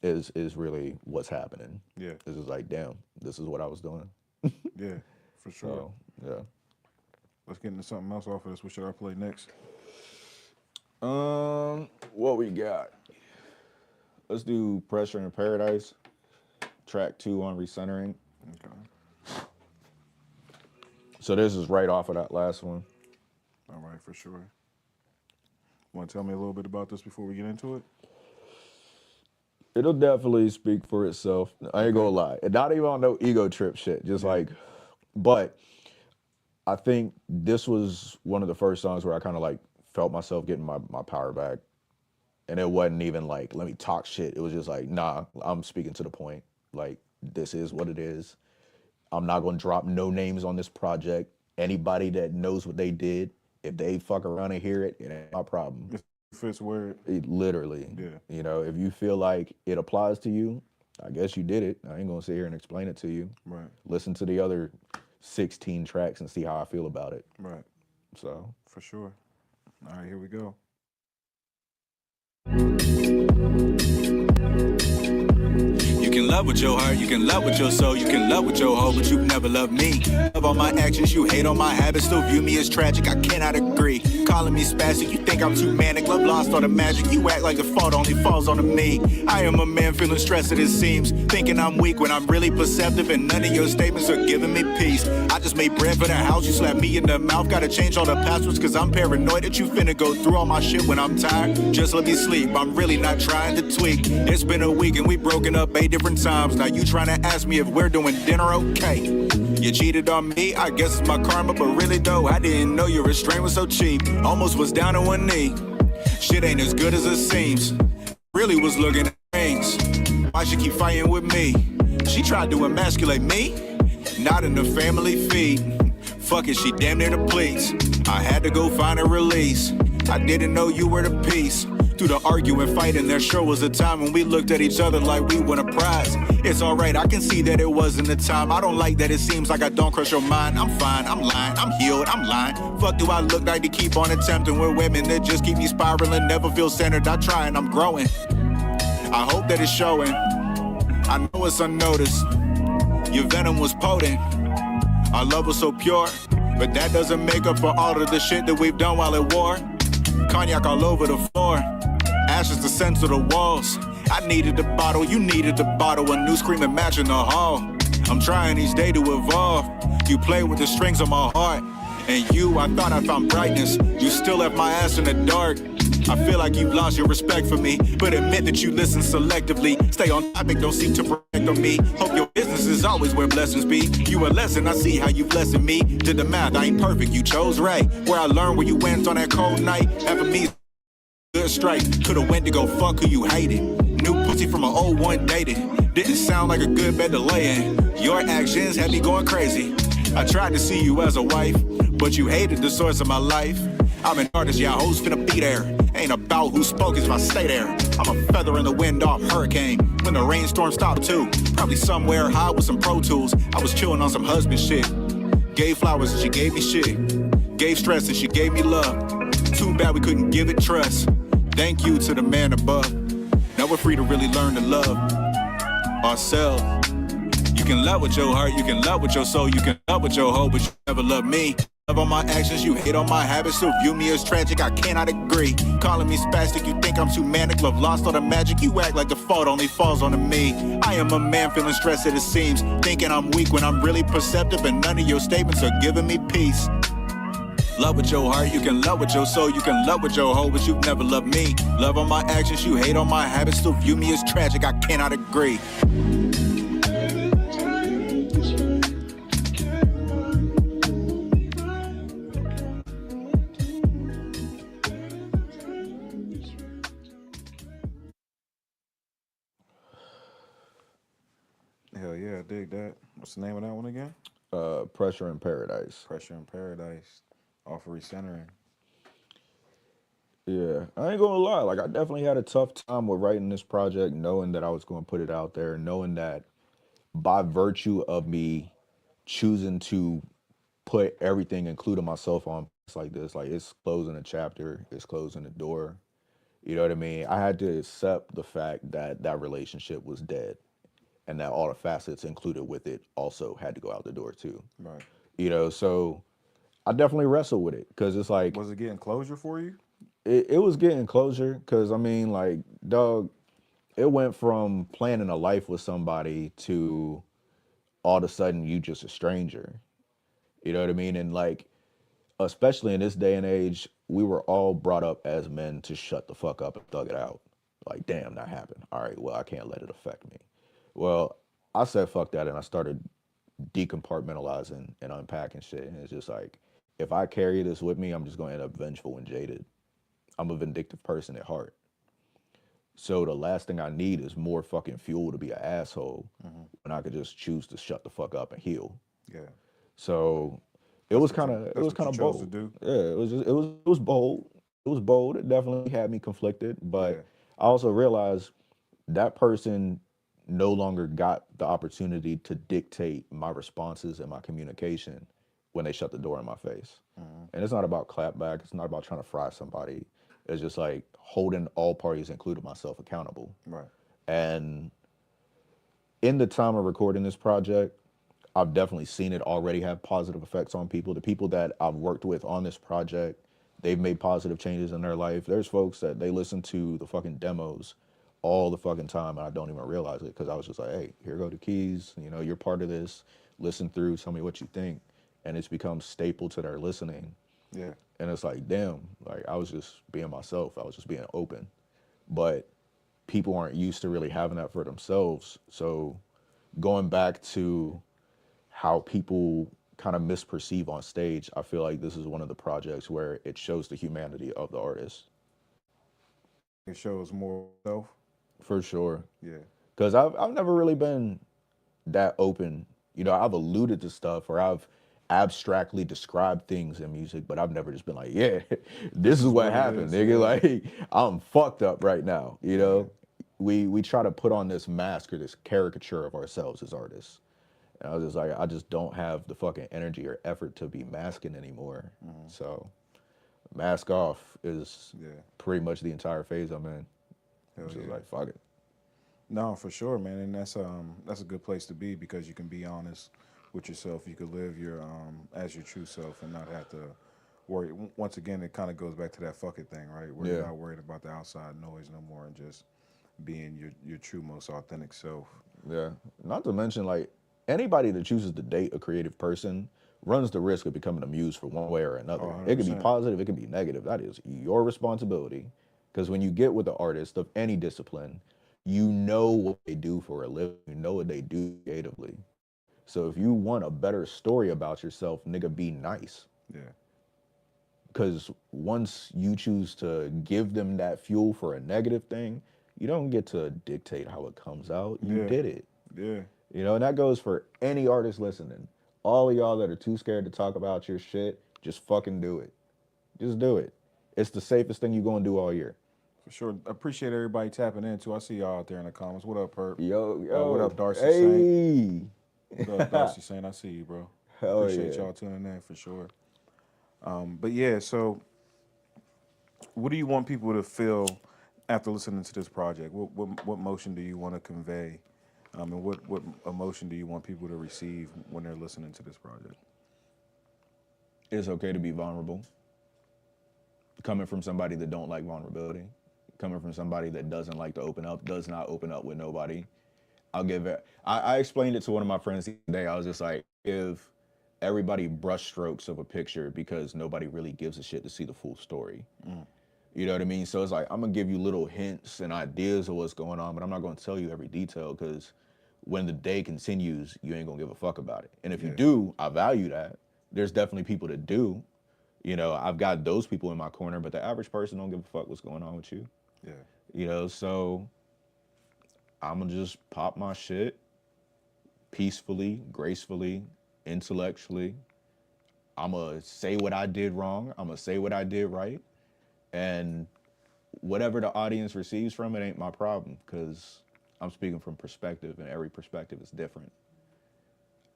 is really what's happening. Yeah. This is like, damn, this is what I was doing. Yeah, for sure. So, yeah. Let's get into something else off of this. What should I play next? What we got? Let's do Pressure in Paradise, track 2 on Recentering. Okay. So this is right off of that last one. All right, for sure. Want to tell me a little bit about this before we get into it? It'll definitely speak for itself. I ain't gonna lie. And not even on no ego trip shit. Just like, but I think this was one of the first songs where I kind of like felt myself getting my power back. And it wasn't even like, let me talk shit. It was just like, nah, I'm speaking to the point. Like, this is what it is. I'm not going to drop no names on this project. Anybody that knows what they did, if they fuck around and hear it, it ain't my problem. It fits word. Literally. Yeah. You know, if you feel like it applies to you, I guess you did it. I ain't going to sit here and explain it to you. Right. Listen to the other 16 tracks and see how I feel about it. Right. So. For sure. All right, here we go. You can love with your heart, you can love with your soul, you can love with your hoe, but you never love me. Love all my actions, you hate on my habits, still view me as tragic, I cannot agree. Calling me spastic, you think I'm too manic, love lost all the magic, you act like the fault only falls on me. I am a man feeling stressed it seems, thinking I'm weak when I'm really perceptive, and none of your statements are giving me peace. I just made bread for the house, you slapped me in the mouth, gotta change all the passwords cause I'm paranoid that you finna go through all my shit when I'm tired. Just let me sleep, I'm really not trying to tweak. It's been a week and we broken up 8 different times. Now you trying to ask me if we're doing dinner okay. You cheated on me, I guess it's my karma, but really though, I didn't know your restraint was so cheap. Almost was down on one knee. Shit ain't as good as it seems. Really was looking at rings. Why she keep fighting with me? She tried to emasculate me, not in the family feed. Fuck it, she damn near to please. I had to go find a release. I didn't know you were the piece. Through the arguing, fighting, there sure was a time when we looked at each other like we won a prize. It's alright, I can see that it wasn't the time. I don't like that it seems like I don't crush your mind. I'm fine, I'm lying, I'm healed, I'm lying. Fuck do I look like to keep on attempting with women that just keep me spiraling, never feel centered. I try and I'm growing. I hope that it's showing. I know it's unnoticed. Your venom was potent. Our love was so pure, but that doesn't make up for all of the shit that we've done while at war. Cognac all over the floor, ashes to send to the walls. I needed the bottle, you needed the bottle, a new screaming match in the hall. I'm trying each day to evolve. You play with the strings of my heart, and you, I thought I found brightness. You still left my ass in the dark. I feel like you've lost your respect for me, but admit that you listen selectively. Stay on topic, don't seek to protect on me. Hope your business is always where blessings be. You a lesson, I see how you've lessened me. Did the math, I ain't perfect, you chose right. Where I learned where you went on that cold night. Having me good strike, could've went to go fuck who you hated. New pussy from an old one dated. Didn't sound like a good bed to lay in. Your actions had me going crazy. I tried to see you as a wife, but you hated the source of my life. I'm an artist, yeah, hoes finna be there. Ain't about who spoke, it's if I stay there. I'm a feather in the wind off hurricane. When the rainstorm stopped too, probably somewhere high with some Pro Tools. I was chilling on some husband shit. Gave flowers and she gave me shit. Gave stress and she gave me love. Too bad we couldn't give it trust. Thank you to the man above. Now we're free to really learn to love ourselves. You can love with your heart, you can love with your soul, you can love with your hoe, but you never love me. Love on my actions, you hate on my habits, still view me as tragic, I cannot agree. Calling me spastic, you think I'm too manic, love lost all the magic, you act like the fault only falls on me. I am a man feeling stressed it seems, thinking I'm weak when I'm really perceptive, and none of your statements are giving me peace. Love with your heart, you can love with your soul, you can love with your hoe, but you've never loved me. Love on my actions, you hate on my habits, still view me as tragic, I cannot agree. Pressure in Paradise. Pressure in Paradise, off of Recentering. Yeah, I ain't gonna lie. Like, I definitely had a tough time with writing this project, knowing that I was going to put it out there, knowing that by virtue of me choosing to put everything, including myself, on it's like this, like it's closing a chapter, it's closing a door. You know what I mean? I had to accept the fact that that relationship was dead, and that all the facets included with it also had to go out the door too. Right. You know, so I definitely wrestled with it because it's like Was it getting closure for you? it was getting closure because I mean, like, dog, it went from planning a life with somebody to all of a sudden you just a stranger. You know what I mean? And like, especially in this day and age, we were all brought up as men to shut the fuck up and thug it out. Like, damn, that happened. All right, well, I can't let it affect me. Well, I said fuck that, and I started decompartmentalizing and unpacking shit. And it's just like, if I carry this with me, I'm just going to end up vengeful and jaded. I'm a vindictive person at heart. So the last thing I need is more fucking fuel to be an asshole when I could just choose to shut the fuck up and heal. Yeah. So it That's was what you- kind of that's it was what kind you of chose bold. to do? Yeah, it was bold. It was bold. It definitely had me conflicted, but Yeah. I also realized that person no longer got the opportunity to dictate my responses and my communication when they shut the door in my face. And it's not about clapback. It's not about trying to fry somebody. It's just like holding all parties, including myself, accountable. Right. And in the time of recording this project, I've definitely seen it already have positive effects on people. The people that I've worked with on this project, they've made positive changes in their life. There's folks that they listen to the fucking demos all the fucking time, and I don't even realize it because I was just like, hey, here go the keys. You know, you're part of this. Listen through, tell me what you think. And it's become staple to their listening. Yeah. And it's like, damn, like I was just being myself. I was just being open. But people aren't used to really having that for themselves. So going back to how people kind of misperceive on stage, I feel like this is one of the projects where it shows the humanity of the artist. It shows more self. For sure. Yeah. Because I've never really been that open. You know, I've alluded to stuff or I've abstractly described things in music, but I've never just been like, yeah, this is what what it happened, is, nigga. yeah. Like, I'm fucked up right now. You know, we try to put on this mask or this caricature of ourselves as artists. And I was just like, I just don't have the fucking energy or effort to be masking anymore. So, mask off is pretty much the entire phase I'm in. Hell Just yeah. like, fuck it. No, for sure, man, and that's a good place to be because you can be honest with yourself. You could live your as your true self and not have to worry. Once again, it kind of goes back to that fuck it thing, right? Where you're not worried about the outside noise no more and just being your true, most authentic self. Yeah. Not to mention, like, anybody that chooses to date a creative person runs the risk of becoming a muse for one way or another. Oh, It could be 100%. positive, it could be negative. That is your responsibility. Because when you get with an artist of any discipline, you know what they do for a living, you know what they do creatively. So if you want a better story about yourself, nigga, be nice. Yeah. Because once you choose to give them that fuel for a negative thing, you don't get to dictate how it comes out. You did it. Yeah. You know, and that goes for any artist listening. All of y'all that are too scared to talk about your shit, just fucking do it. Just do it. It's the safest thing you're going to do all year. For sure. Appreciate everybody tapping in too. I see y'all out there in the comments. What up, Perp? Yo. What up, Darcy Hey. Saint? What up, Darcy Saint? I see you, bro. Hell Appreciate yeah. y'all tuning in for sure. But yeah, so what do you want people to feel after listening to this project? What motion do you want to convey? And what emotion do you want people to receive when they're listening to this project? It's okay to be vulnerable. Coming from somebody that don't like vulnerability. Coming from somebody that doesn't like to open up, does not open up with nobody. I'll give it. I explained it to one of my friends the other day. I was just like, if everybody brush strokes of a picture because nobody really gives a shit to see the full story. You know what I mean? So it's like, I'm gonna give you little hints and ideas of what's going on, but I'm not gonna tell you every detail because when the day continues, you ain't gonna give a fuck about it. And if you do, I value that. There's definitely people that do. You know, I've got those people in my corner, but the average person don't give a fuck what's going on with you. Yeah. You know, so I'm gonna just pop my shit peacefully, gracefully, intellectually. I'm going to say what I did wrong. I'm going to say what I did right. And whatever the audience receives from it ain't my problem, because I'm speaking from perspective, and every perspective is different.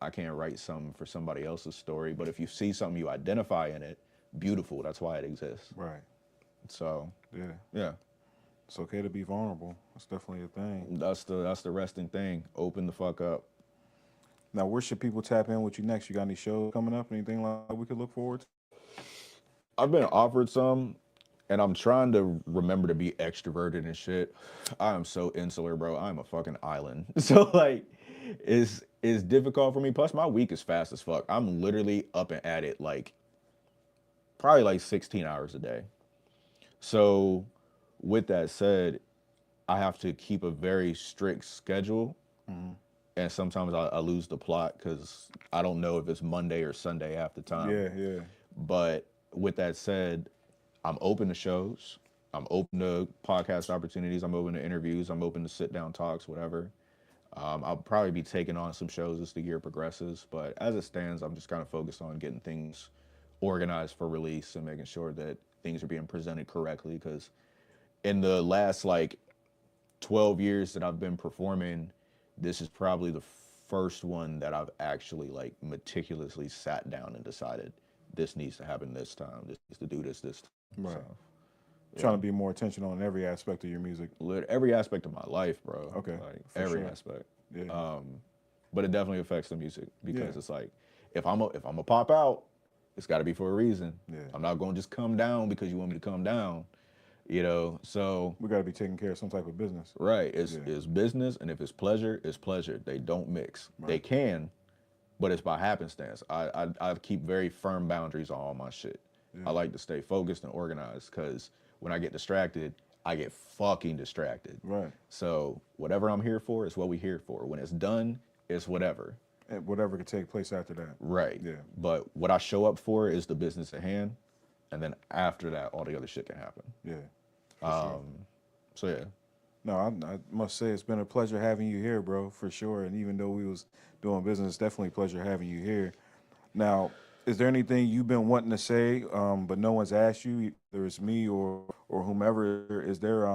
I can't write something for somebody else's story, but if you see something you identify in it, beautiful. That's why it exists. Right. So yeah, it's okay to be vulnerable. That's definitely a thing. That's the resting thing. Open the fuck up. Now, where should people tap in with you next? You got any shows coming up? Anything like we could look forward to? I've been offered some, and I'm trying to remember to be extroverted and shit. I am so insular, bro. I'm a fucking island. So like, it's difficult for me. Plus, my week is fast as fuck. I'm literally up and at it like probably like 16 hours a day. So with that said, I have to keep a very strict schedule. And sometimes I lose the plot because I don't know if it's Monday or Sunday half the time. Yeah. But with that said, I'm open to shows. I'm open to podcast opportunities. I'm open to interviews. I'm open to sit down talks, whatever. I'll probably be taking on some shows as the year progresses. But as it stands, I'm just kind of focused on getting things organized for release and making sure that things are being presented correctly. Because in the last like 12 years that I've been performing, this is probably the first one that I've actually like meticulously sat down and decided this needs to happen this time. This needs to do this time. Right. So, Trying to be more intentional in every aspect of your music. every aspect of my life, bro. Okay, Like for every sure. aspect. Yeah. But it definitely affects the music because Yeah. it's like if I'm a pop out, it's got to be for a reason. Yeah. I'm not going to just come down because you want me to come down. You know, so We got to be taking care of some type of business. right, it's business, and if it's pleasure, it's pleasure. They don't mix. Right. They can, but it's by happenstance. I keep very firm boundaries on all my shit. I like to stay focused and organized because when I get distracted, I get fucking distracted. Right. So whatever I'm here for is what we're here for. When it's done, it's whatever. And whatever could take place after that. Right. Yeah. But what I show up for is the business at hand, and then after that, all the other shit can happen. Yeah. For sure. So yeah. No, I must say it's been a pleasure having you here, bro, for sure. And even though we was doing business, it's definitely a pleasure having you here. Now, is there anything you've been wanting to say, but no one's asked you, either it's me or whomever? Is there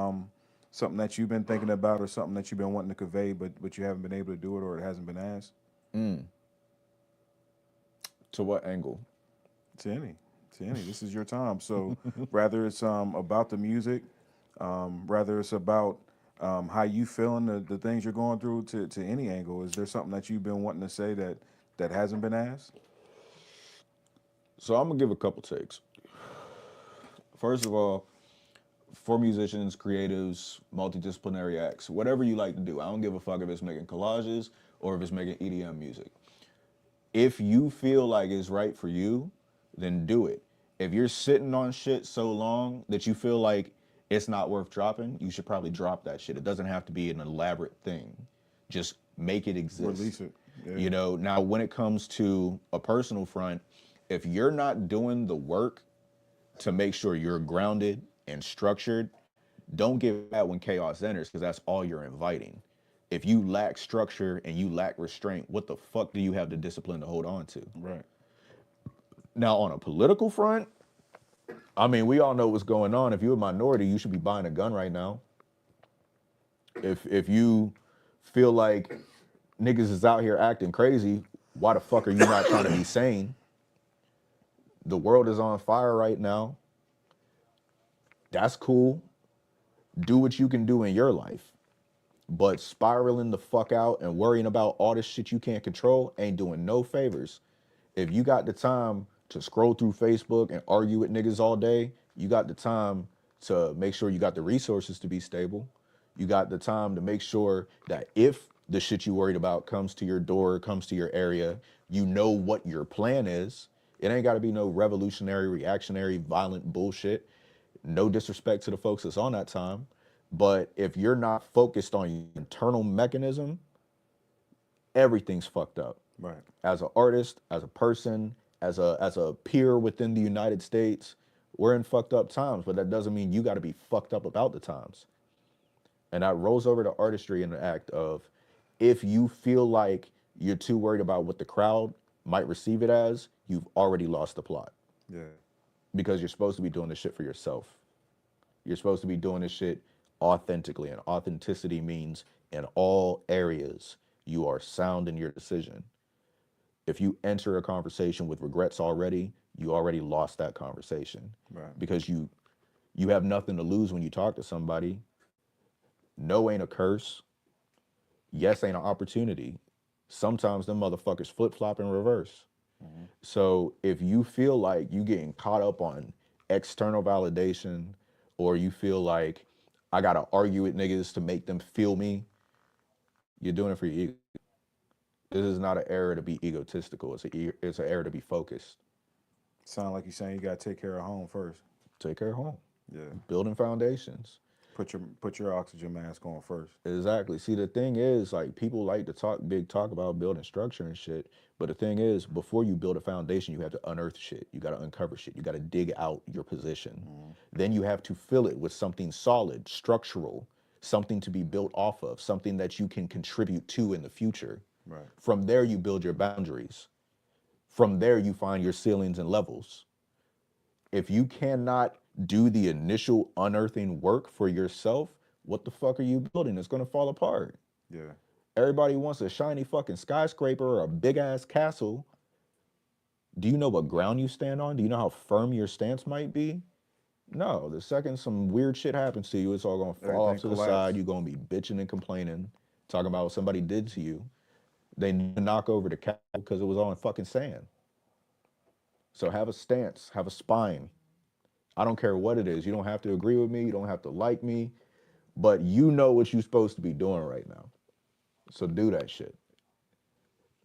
something that you've been thinking about or something that you've been wanting to convey, but you haven't been able to do it or it hasn't been asked? To what angle? To any. This is your time. So rather it's about the music, rather it's about how you feeling the things you're going through to any angle. Is there something that you've been wanting to say that hasn't been asked? So I'm gonna give a couple takes. First of all, for musicians, creatives, multidisciplinary acts, whatever you like to do, I don't give a fuck if it's making collages or if it's making EDM music. If you feel like it's right for you, then do it. If you're sitting on shit so long that you feel like it's not worth dropping, you should probably drop that shit. It doesn't have to be an elaborate thing. Just make it exist. Release it. Yeah. You know, now when it comes to a personal front, if you're not doing the work to make sure you're grounded and structured, don't give that when chaos enters, because that's all you're inviting. If you lack structure and you lack restraint, what the fuck do you have the discipline to hold on to? Right. Now, on a political front, I mean, we all know what's going on. If you're a minority, you should be buying a gun right now. If you feel like niggas is out here acting crazy, why the fuck are you not trying to be sane? The world is on fire right now. That's cool. Do what you can do in your life. But spiraling the fuck out and worrying about all this shit you can't control ain't doing no favors. If you got the time to scroll through Facebook and argue with niggas all day, you got the time to make sure you got the resources to be stable. You got the time to make sure that if the shit you worried about comes to your door, comes to your area, you know what your plan is. It ain't got to be no revolutionary, reactionary, violent bullshit. No disrespect to the folks that's on that time. But if you're not focused on your internal mechanism, everything's fucked up. Right. As an artist, as a person, as a peer within the United States, we're in fucked up times, but that doesn't mean you got to be fucked up about the times. And that rolls over to artistry in the act of, if you feel like you're too worried about what the crowd might receive it as, you've already lost the plot. Yeah. Because you're supposed to be doing this shit for yourself. You're supposed to be doing this shit authentically. And authenticity means in all areas, you are sound in your decision. If you enter a conversation with regrets already, you already lost that conversation. Right. Because you have nothing to lose when you talk to somebody. No ain't a curse. Yes ain't an opportunity. Sometimes them motherfuckers flip-flop in reverse. So if you feel like you getting caught up on external validation, or you feel like I gotta argue with niggas to make them feel me, you're doing it for your ego. This is not an era to be egotistical. It's an era to be focused. Sound like you're saying you gotta take care of home first. Take care of home. Yeah. Building foundations. Put your oxygen mask on first. Exactly. See, the thing is, like, people like to talk about building structure and shit. But the thing is, before you build a foundation, you have to unearth shit. You got to uncover shit. You got to dig out your position. Then you have to fill it with something solid, structural, something to be built off of, something that you can contribute to in the future. Right. From there, you build your boundaries. From there, you find your ceilings and levels. If you cannot do the initial unearthing work for yourself, what the fuck are you building? It's gonna fall apart. Yeah. Everybody wants a shiny fucking skyscraper or a big ass castle. Do you know what ground you stand on? Do you know how firm your stance might be? No, the second some weird shit happens to you, it's all gonna fall off to the side. You're gonna be bitching and complaining, talking about what somebody did to you. They knock over the castle because it was all in fucking sand. So have a stance, have a spine. I don't care what it is. You don't have to agree with me. You don't have to like me, but you know what you're supposed to be doing right now. So do that shit.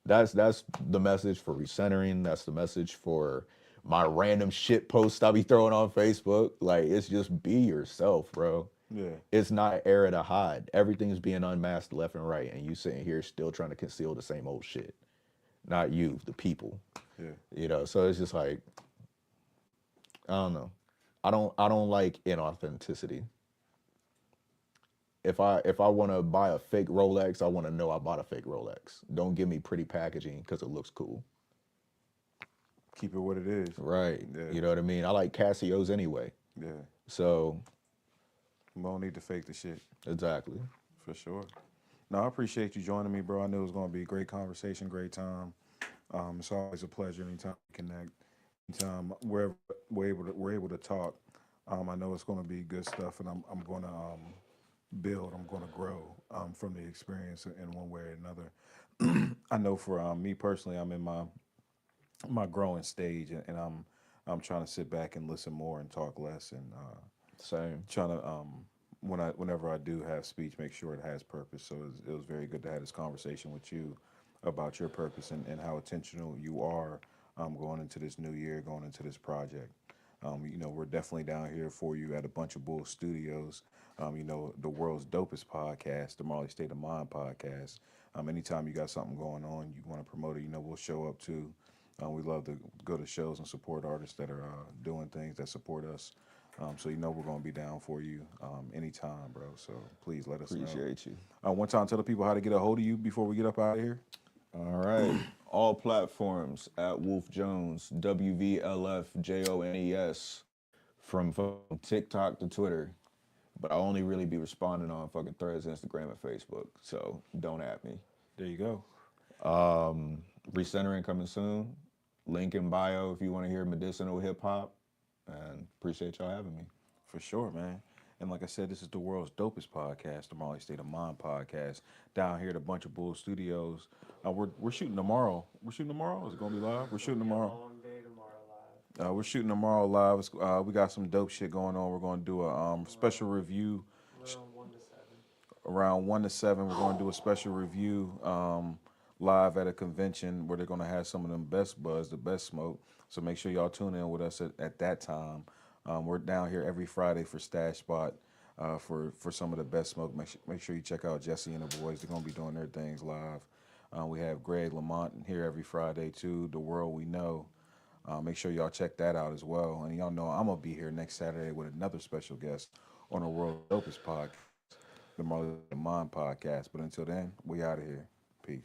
That's the message for recentering. That's the message for my random shit posts I be throwing on Facebook. Like, it's just be yourself, bro. Yeah. It's not an era to hide. Everything's being unmasked left and right, and you sitting here still trying to conceal the same old shit. Not you, the people. Yeah. You know, so it's just like, I don't know. I don't like inauthenticity. If I want to buy a fake Rolex, I want to know I bought a fake Rolex. Don't give me pretty packaging because it looks cool. Keep it what it is. Right. Yeah. You know what I mean? I like Casios anyway. Yeah. So. We don't need to fake the shit. Exactly. For sure. No, I appreciate you joining me, bro. I knew it was going to be a great conversation, great time. It's always a pleasure anytime we connect. Anytime we're able to talk. I know it's going to be good stuff, and I'm going to build. I'm going to grow from the experience in one way or another. I know for me personally, I'm in my growing stage, and I'm trying to sit back and listen more and talk less, and same. Trying to whenever I do have speech, make sure it has purpose. So it was very good to have this conversation with you about your purpose and how intentional you are going into this new year, going into this project. You know, we're definitely down here for you at a Bunch of Bull Studios. You know, the world's dopest podcast, the Marley State of Mind podcast. Anytime you got something going on, you want to promote it, you know, we'll show up too. We love to go to shows and support artists that are doing things that support us. So you know we're going to be down for you anytime, bro. So please let us know. Appreciate you. One time, tell the people how to get a hold of you before we get up out of here. All right. All platforms at Wvlf Jones, Wvlf Jones, from TikTok to Twitter. But I only really be responding on fucking Threads, Instagram, and Facebook. So don't at me. There you go. Recentering coming soon. Link in bio if you want to hear medicinal hip hop. And appreciate y'all having me. For sure, man. And like I said, this is the world's dopest podcast, the Marley State of Mind podcast, down here at a Bunch of Bull Studios. We're shooting tomorrow. We're shooting tomorrow? Is it going to be live? We're shooting tomorrow. Long day tomorrow live. We're shooting tomorrow live. We got some dope shit going on. We're going to do a special review. Around 1 to 7. Around 1 to 7, we're going to do a special review live at a convention where they're going to have some of them best buzz, the best smoke. So make sure y'all tune in with us at that time. We're down here every Friday for Stash Spot for some of the best smoke. Make sure you check out Jesse and the boys. They're going to be doing their things live. We have Greg Lamont here every Friday too, The World We Know. Make sure y'all check that out as well. And y'all know I'm going to be here next Saturday with another special guest on the World's Dopest podcast, the Marley Mind podcast. But until then, we out of here. Peace.